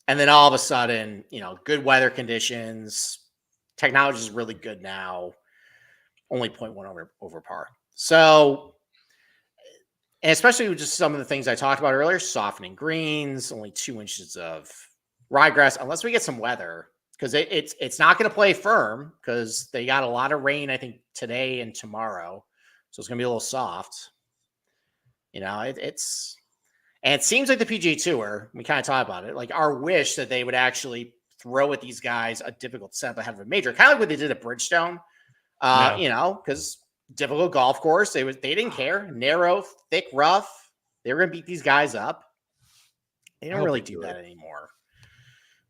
And then all of a sudden, good weather conditions, technology is really good now, only 0.1 over par. So, and especially with just some of the things I talked about earlier, softening greens, only 2 inches of ryegrass, unless we get some weather, because it's not going to play firm because they got a lot of rain, I think, today and tomorrow. So it's going to be a little soft. And it seems like the PGA Tour, we kind of talked about it, like our wish that they would actually throw at these guys a difficult setup ahead of a major, kind of like what they did at Bridgestone, because difficult golf course. They didn't care. Narrow, thick, rough. They were going to beat these guys up. They don't really do that anymore.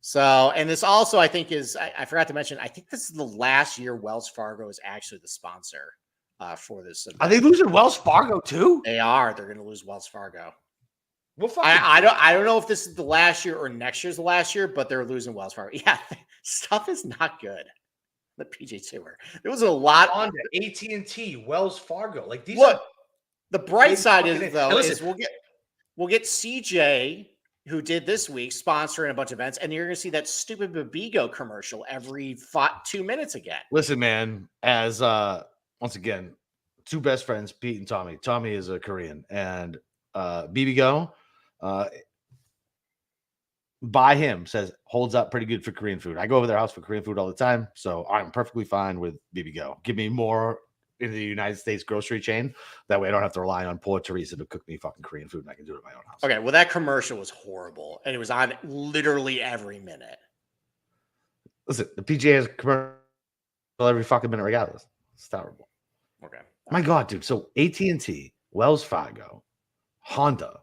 So, and this also, I think I forgot to mention, I think this is the last year Wells Fargo is actually the sponsor for this event.
Are they losing Wells Fargo too?
They are. They're going to lose Wells Fargo.
Well,
I don't know if this is the last year or next year's the last year, but they're losing Wells Fargo. Yeah, stuff is not good. The PJ Tour. There was a lot
on AT&T, Wells Fargo. Like these.
Look, the bright side is we'll get CJ, who did this week, sponsoring a bunch of events, and you're going to see that stupid Babigo commercial every 2 minutes again.
Listen, man, as once again, two best friends, Pete and Tommy. Tommy is a Korean, and Babigo, by him, says holds up pretty good for Korean food. I go over their house for Korean food all the time, so I'm perfectly fine with Babigo. Give me more in the United States grocery chain. That way I don't have to rely on poor Teresa to cook me fucking Korean food, and I can do it at my own house.
Okay, well, that commercial was horrible, and it was on literally every minute.
Listen, the PGA has commercial every fucking minute regardless. It's terrible.
Okay.
My God, dude. So AT&T, Wells Fargo, Honda.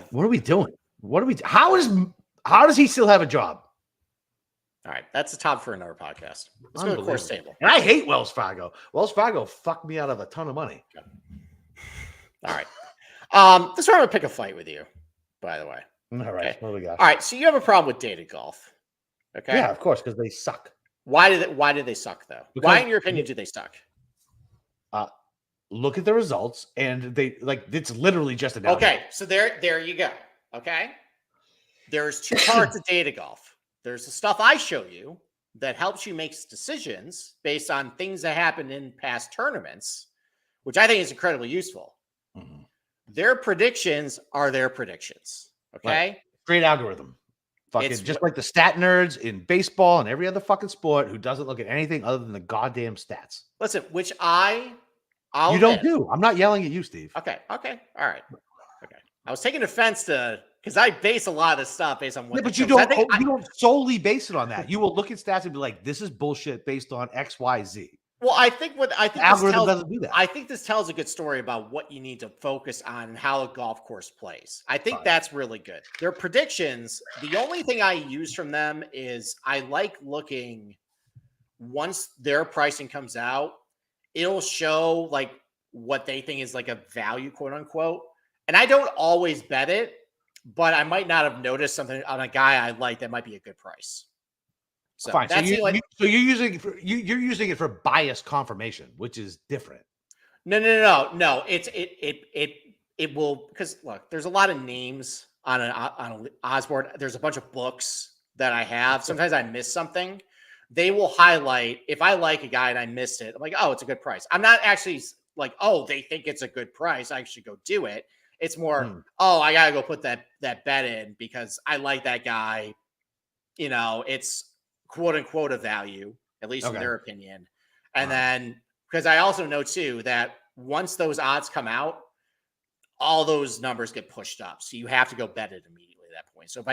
What are we doing? How does he still have a job?
All right, that's the top for another podcast. Let's go to the course table.
And I hate Wells Fargo. Wells Fargo fucked me out of a ton of money.
Okay. All right. This is where I'm gonna pick a fight with you, by the way.
All right.
Okay.
What do we got?
All right. So you have a problem with data golf. Okay.
Yeah, of course, because they suck.
Why did they suck though? Why, in your opinion, do they suck?
Look at the results, and they it's literally just an
okay. So there you go. Okay. There's two parts of data golf. There's the stuff I show you that helps you make decisions based on things that happened in past tournaments, which I think is incredibly useful.
Mm-hmm.
Their predictions are their predictions. Okay.
Right. Great algorithm. Fucking just like the stat nerds in baseball and every other fucking sport who doesn't look at anything other than the goddamn stats.
Listen, which I'll
you don't do. I'm not yelling at you, Steve.
Okay. All right. Okay. I was taking offense to because I base a lot of this stuff based on what.
Yeah, but you don't solely base it on that. You will look at stats and be like, "This is bullshit based on X, Y, Z."
Well, I think the
algorithm doesn't do that.
I think this tells a good story about what you need to focus on and how a golf course plays. I think that's really good. Their predictions. The only thing I use from them is I like looking once their pricing comes out. It'll show like what they think is like a value, quote unquote. And I don't always bet it, but I might not have noticed something on a guy I like that might be a good price. So
fine.
That's
so you're using it you're using it for bias confirmation, which is different.
No. It will, because look, there's a lot of names on an Osborne. There's a bunch of books that I have. Sometimes I miss something. They will highlight if I like a guy and I missed it. I'm like, oh, it's a good price. I'm not actually like, oh, they think it's a good price. I should go do it. It's more, oh, I gotta go put that bet in because I like that guy. You know, it's quote unquote a value, at least in their opinion. And then because I also know too that once those odds come out, all those numbers get pushed up. So you have to go bet it immediately at that point. So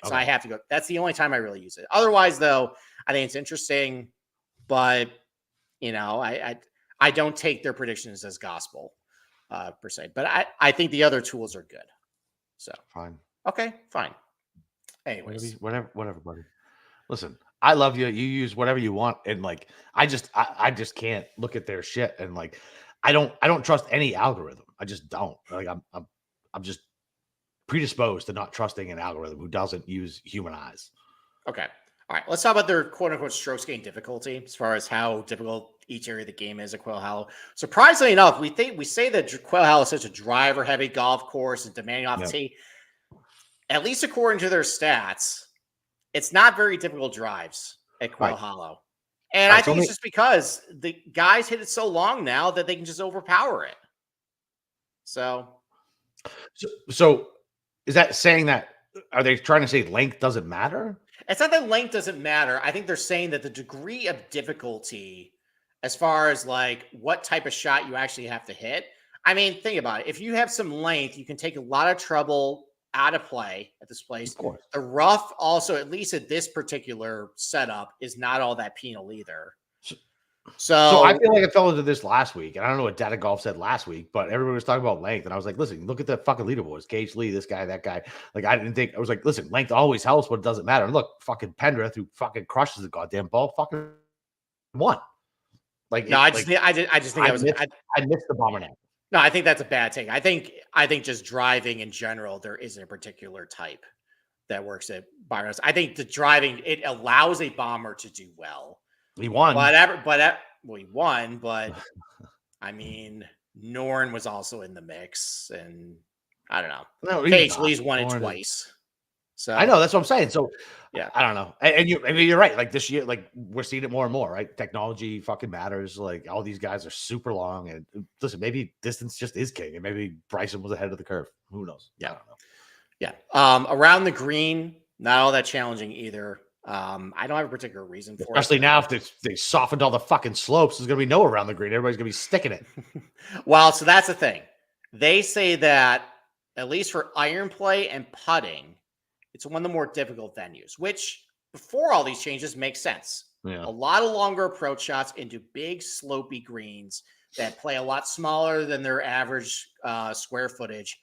so I have to go. That's the only time I really use it. Otherwise, though, I think it's interesting, but you know, I don't take their predictions as gospel per se. But I think the other tools are good. So
fine.
Okay, fine. Anyways,
whatever, buddy. Listen, I love you. You use whatever you want, and like I just can't look at their shit and like I don't trust any algorithm. I just don't. Like I'm just predisposed to not trusting an algorithm who doesn't use human eyes. Okay.
All right. Let's talk about their quote unquote strokes gain difficulty as far as how difficult each area of the game is at Quail Hollow. Surprisingly enough, we say that Quail Hollow is such a driver heavy golf course and demanding off the tee. At least according to their stats, it's not very difficult drives at Quail Hollow. And I think it's just because the guys hit it so long now that they can just overpower it. So
is that saying that, are they trying to say length doesn't matter?
It's not that length doesn't matter. I think they're saying that the degree of difficulty as far as like what type of shot you actually have to hit. I mean, think about it. If you have some length, you can take a lot of trouble out of play at this place.
Of course.
The rough also, at least at this particular setup, is not all that penal either. So
I feel like I fell into this last week, and I don't know what Data Golf said last week, but everybody was talking about length, and I was like, listen, look at the fucking leaderboards. Gage Lee, this guy, that guy. Like, I was like, listen, length always helps, but it doesn't matter. And look, fucking Pendrith, who fucking crushes the goddamn ball, fucking won. Like,
No, I just think that was.
I missed the bomber net.
No, I think that's a bad take. I think just driving in general, there isn't a particular type that works at Byron. I think the driving, it allows a bomber to do well.
He won.
Well, he won, but I mean, Norn was also in the mix, and I don't know.
No,
Cage Lee's won it twice. So
I know, that's what I'm saying. So
yeah,
I don't know. And you're right. Like this year, like we're seeing it more and more, right? Technology fucking matters. Like all these guys are super long. And listen, maybe distance just is king, and maybe Bryson was ahead of the curve. Who knows?
Yeah.
I don't know.
Yeah. Around the green, not all that challenging either. I don't have a particular reason for
Especially now if they softened all the fucking slopes, there's gonna be no around the green. Everybody's gonna be sticking it.
Well, so that's the thing. They say that at least for iron play and putting, it's one of the more difficult venues, which before all these changes makes sense.
Yeah.
A lot of longer approach shots into big slopey greens that play a lot smaller than their average square footage.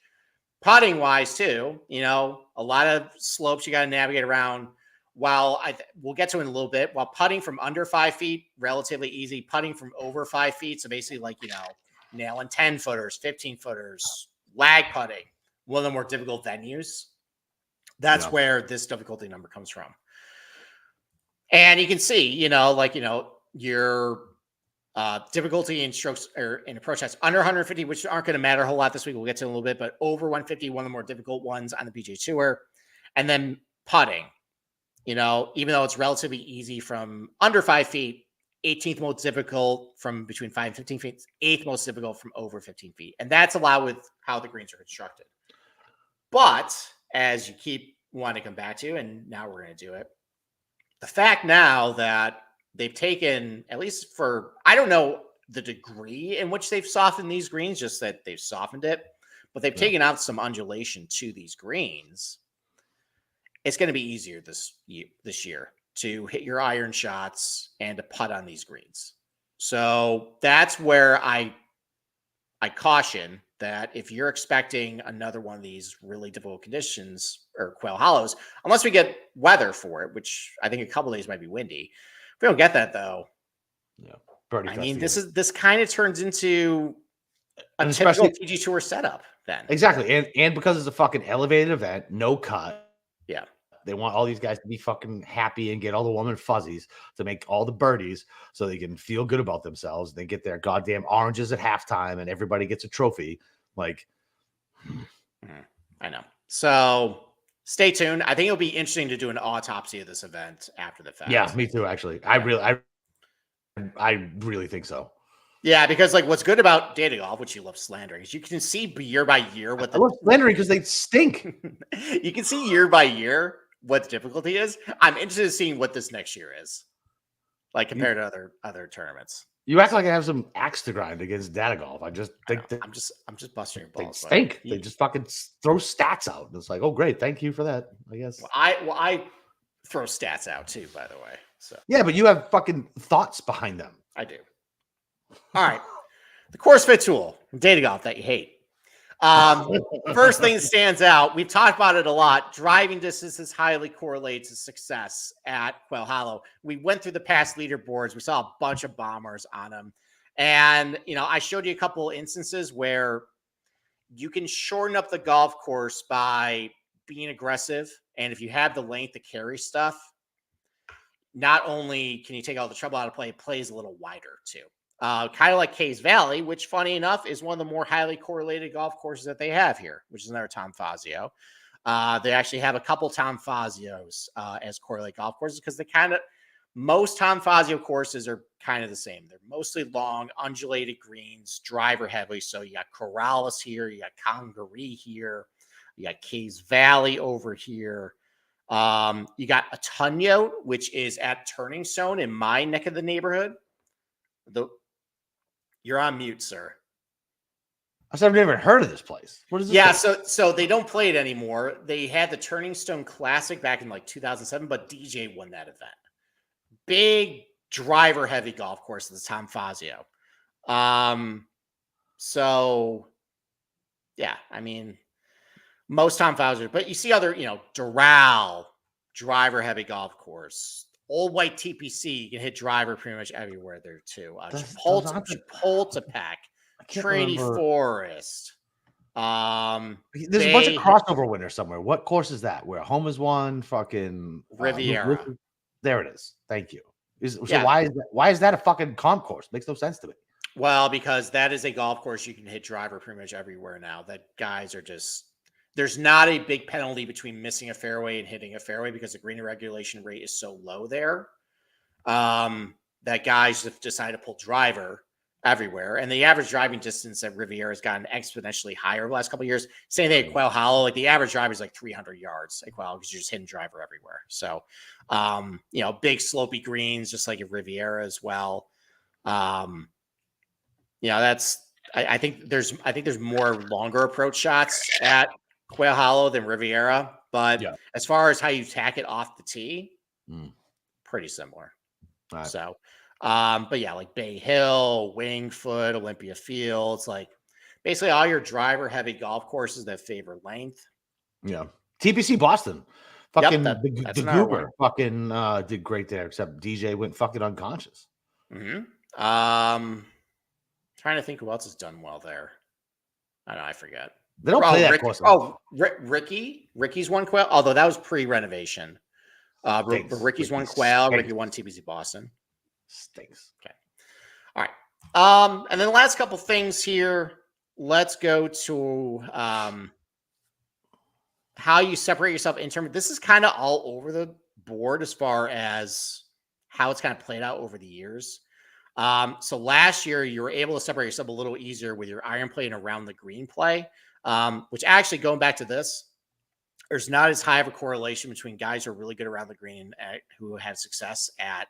Putting wise too, a lot of slopes you got to navigate around. While we'll get to it in a little bit, while putting from under 5 feet, relatively easy. Putting from over 5 feet, so basically like, nailing 10 footers, 15 footers, lag putting, one of the more difficult venues. That's where this difficulty number comes from. And you can see, your difficulty in strokes or in approach shots under 150, which aren't going to matter a whole lot this week. We'll get to in a little bit, but over 150, one of the more difficult ones on the PGA Tour. And then putting, even though it's relatively easy from under 5 feet, 18th most difficult from between 5 and 15 feet, 8th most difficult from over 15 feet. And that's a lot with how the greens are constructed. But as you keep wanting to come back to, and now we're going to do it, the fact now that they've taken, at least for, I don't know the degree in which they've softened these greens, just that they've softened it, but they've taken out some undulation to these greens. It's going to be easier this year to hit your iron shots and to putt on these greens. So that's where I caution that if you're expecting another one of these really difficult conditions or Quail Hollows, unless we get weather for it, which I think a couple of days might be windy. If we don't get that though, I mean, this kind of turns into a typical PG Tour setup then.
Exactly. And because it's a fucking elevated event, no cut.
Yeah.
They want all these guys to be fucking happy and get all the warm and fuzzies to make all the birdies so they can feel good about themselves. They get their goddamn oranges at halftime and everybody gets a trophy. Like,
I know. So stay tuned. I think it'll be interesting to do an autopsy of this event after the fact.
Yeah, me too, actually. I really think so.
Yeah, because like what's good about data golf, which you love slandering, is you can see year by year what
I love slandering because they stink.
You can see year by year what the difficulty is. I'm interested in seeing what this next year is, like compared to other tournaments.
You act like I have some axe to grind against data golf. I just think that
I'm just busting your balls.
They stink. They just fucking throw stats out. And it's like, oh great, thank you for that. I guess.
Well, I throw stats out too, by the way. So
yeah, but you have fucking thoughts behind them.
I do. All right, the course fit tool, data golf that you hate. First thing that stands out, we've talked about it a lot. Driving distance is highly correlated to success at Quail Hollow. We went through the past leaderboards. We saw a bunch of bombers on them. And, I showed you a couple of instances where you can shorten up the golf course by being aggressive. And if you have the length to carry stuff, not only can you take all the trouble out of play, it plays a little wider too. Kind of like Cays Valley, which funny enough is one of the more highly correlated golf courses that they have here, which is another Tom Fazio. They actually have a couple Tom Fazios as correlated golf courses because most Tom Fazio courses are kind of the same. They're mostly long, undulated greens, driver heavy. So you got Corrales here, you got Congaree here, you got Cays Valley over here. You got Atunyo, which is at Turning Stone in my neck of the neighborhood. You're on mute, sir.
I've never heard of this place. What is this?
Yeah, so they don't play it anymore. They had the Turning Stone Classic back in like 2007, but DJ won that event. Big driver heavy golf course, the Tom Fazio. So yeah, I mean, most Tom Fazio, but you see other, Doral, driver heavy golf course. Old White TPC, you can hit driver pretty much everywhere there too. Chapultepec, Trinity
remember.
Forest.
There's a bunch of crossover winners somewhere. What course is that? Where home is one, fucking
Riviera.
There it is. Thank you. So
Yeah.
why is that a fucking comp course? Makes no sense to me.
Well, because that is a golf course you can hit driver pretty much everywhere now. That guys are just there's not a big penalty between missing a fairway and hitting a fairway because the green regulation rate is so low there. That guys have decided to pull driver everywhere. And the average driving distance at Riviera has gotten exponentially higher over the last couple of years. Same thing at Quail Hollow. Like the average drive is like 300 yards at Quail Hollow because you're just hitting driver everywhere. So, big slopey greens, just like at Riviera as well. I think there's more longer approach shots at Quail Hollow than Riviera. But as far as how you tack it off the tee, pretty similar.
Right.
So, but yeah, like Bay Hill, Wingfoot, Olympia Fields, like basically all your driver heavy golf courses that favor length.
Yeah. TPC Boston. Fucking
that's
the Goober fucking did great there, except DJ went fucking unconscious.
Mm-hmm. Trying to think who else has done well there. I forget.
They don't play that course.
Ricky's won Quail, although that was pre-renovation. Ricky's won Quail. Ricky won TPC Boston.
Stinks.
Okay. All right. And then the last couple things here. Let's go to how you separate yourself in terms. This is kind of all over the board as far as how it's kind of played out over the years. So last year you were able to separate yourself a little easier with your iron play and around the green play, which actually going back to this, there's not as high of a correlation between guys who are really good around the green and who have success at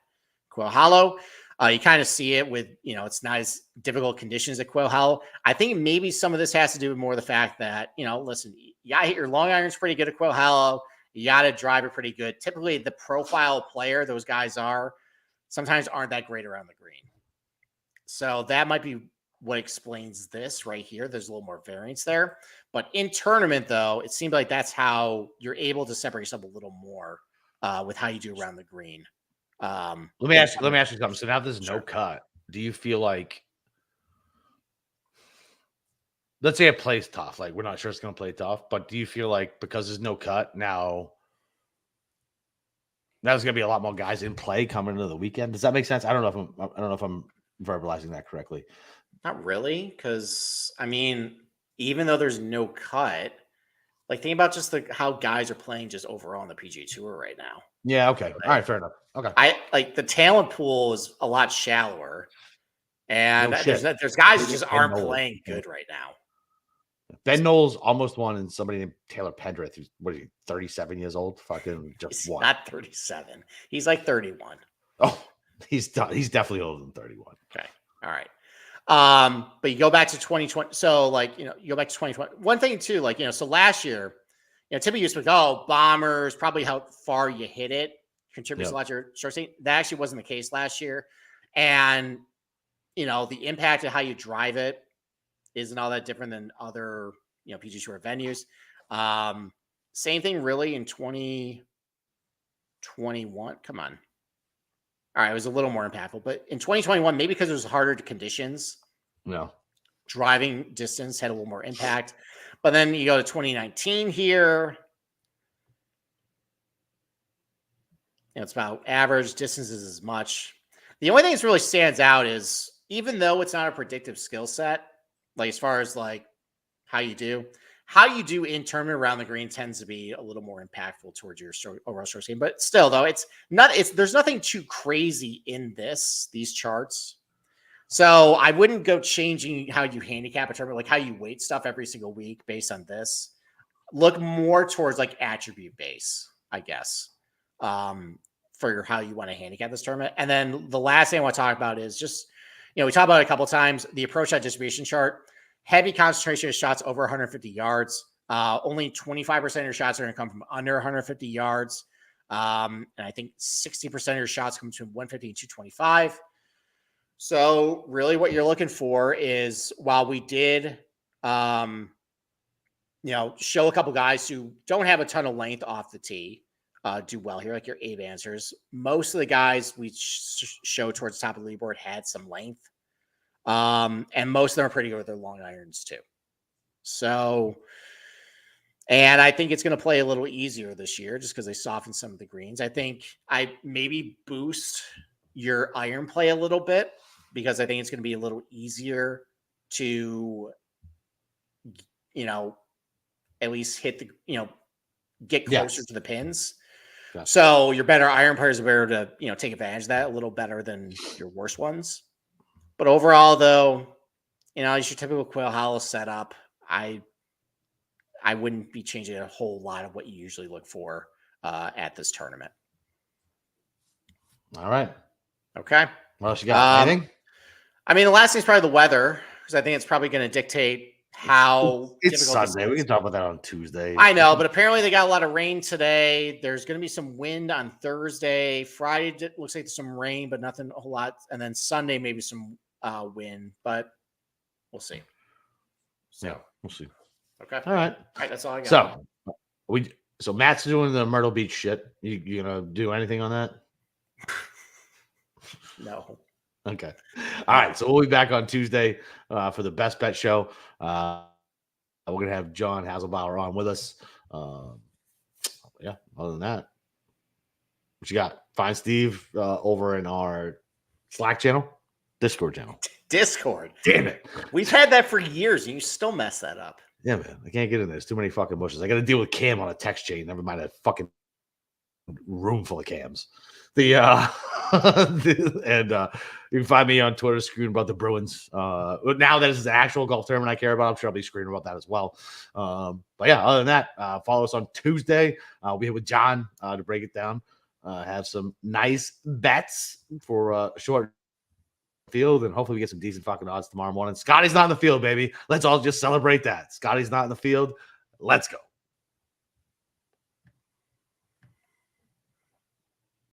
Quail Hollow. You kind of see it with, it's not as difficult conditions at Quail Hollow. I think maybe some of this has to do with more the fact that, listen, you got to hit your long irons pretty good at Quail Hollow. You got to drive it pretty good. Typically the profile player those guys sometimes aren't that great around the green. So that might be what explains this right here. There's a little more variance there. But in tournament, though, it seems like that's how you're able to separate yourself a little more with how you do around the green.
Let me ask you something. So now there's no cut. Do you feel like, let's say it plays tough, like we're not sure it's going to play tough, but do you feel like because there's no cut now there's going to be a lot more guys in play coming into the weekend? Does that make sense? I don't know if I'm verbalizing that correctly.
Not really, because even though there's no cut, like think about just how guys are playing just overall on the PGA Tour right now.
Yeah. Okay. All right. Fair enough. Okay.
The talent pool is a lot shallower, and there's guys who just aren't playing good right now.
Ben Knowles almost won, and somebody named Taylor Pendrith, who's 37 years old, fucking just won.
Not 37. He's like 31.
Oh, he's definitely older than 31.
Okay. All right. But you go back to 2020. So you go back to 2020. One thing too, so last year, typically you used to go, bombers, probably how far you hit it contributes a lot to your short swing. That actually wasn't the case last year. And, the impact of how you drive it isn't all that different than other, PGA Tour venues. Same thing really in 2021. Come on. All right, it was a little more impactful, but in 2021, maybe because it was harder conditions, driving distance had a little more impact. But then you go to 2019 here, it's about average distances as much. The only thing that really stands out is even though it's not a predictive skill set, as far as how you do in tournament around the green tends to be a little more impactful towards your overall short game. But still, though, there's nothing too crazy in these charts. So I wouldn't go changing how you handicap a tournament, how you weight stuff every single week based on this. Look more towards attribute base, I guess, for how you want to handicap this tournament. And then the last thing I want to talk about is just, we talked about it a couple of times, the approach shot distribution chart. Heavy concentration of shots over 150 yards. Only 25% of your shots are going to come from under 150 yards. And I think 60% of your shots come between 150 and 225. So really what you're looking for is, while we did, show a couple guys who don't have a ton of length off the tee, do well here, like your Abe answers. Most of the guys we show towards the top of the leaderboard had some length. And most of them are pretty good with their long irons too. So, and I think it's going to play a little easier this year just because they softened some of the greens. I think I maybe boost your iron play a little bit because I think it's going to be a little easier to, at least hit the, get closer to the pins.
Gotcha.
So your better iron players are able to, take advantage of that a little better than your worst ones. But overall, though, it's your typical Quail Hollow setup. I wouldn't be changing a whole lot of what you usually look for at this tournament.
All right.
Okay.
What else you got? Anything?
I mean, the last thing is probably the weather, because I think it's probably going to dictate how
it's Sunday. We can talk about that on Tuesday.
I know, but apparently they got a lot of rain today. There's going to be some wind on Thursday. Friday looks like there's some rain, but nothing a whole lot. And then Sunday, maybe some wind, but we'll see.
Yeah, we'll see.
Okay.
All right.
That's all I got.
So Matt's doing the Myrtle Beach shit. You gonna do anything on that?
No.
Okay. All right. So we'll be back on Tuesday for the Best Bet Show. We're gonna have John Haselbauer on with us. Yeah. Other than that, what you got? Find Steve over in our Slack channel, Discord channel.
Discord.
Damn it.
We've had that for years, and you still mess that up.
Yeah, man. I can't get in there. There's too many fucking bushes. I got to deal with Cam on a text chain. Never mind a fucking room full of Cams. And you can find me on Twitter screaming about the Bruins. Now that this is an actual golf tournament I care about, I'm sure I'll be screaming about that as well. But yeah, other than that, follow us on Tuesday. We'll be here with John to break it down. Have some nice bets for short field, and hopefully we get some decent fucking odds tomorrow morning. Scotty's not in the field, baby. Let's all just celebrate that. Scotty's not in the field. Let's go.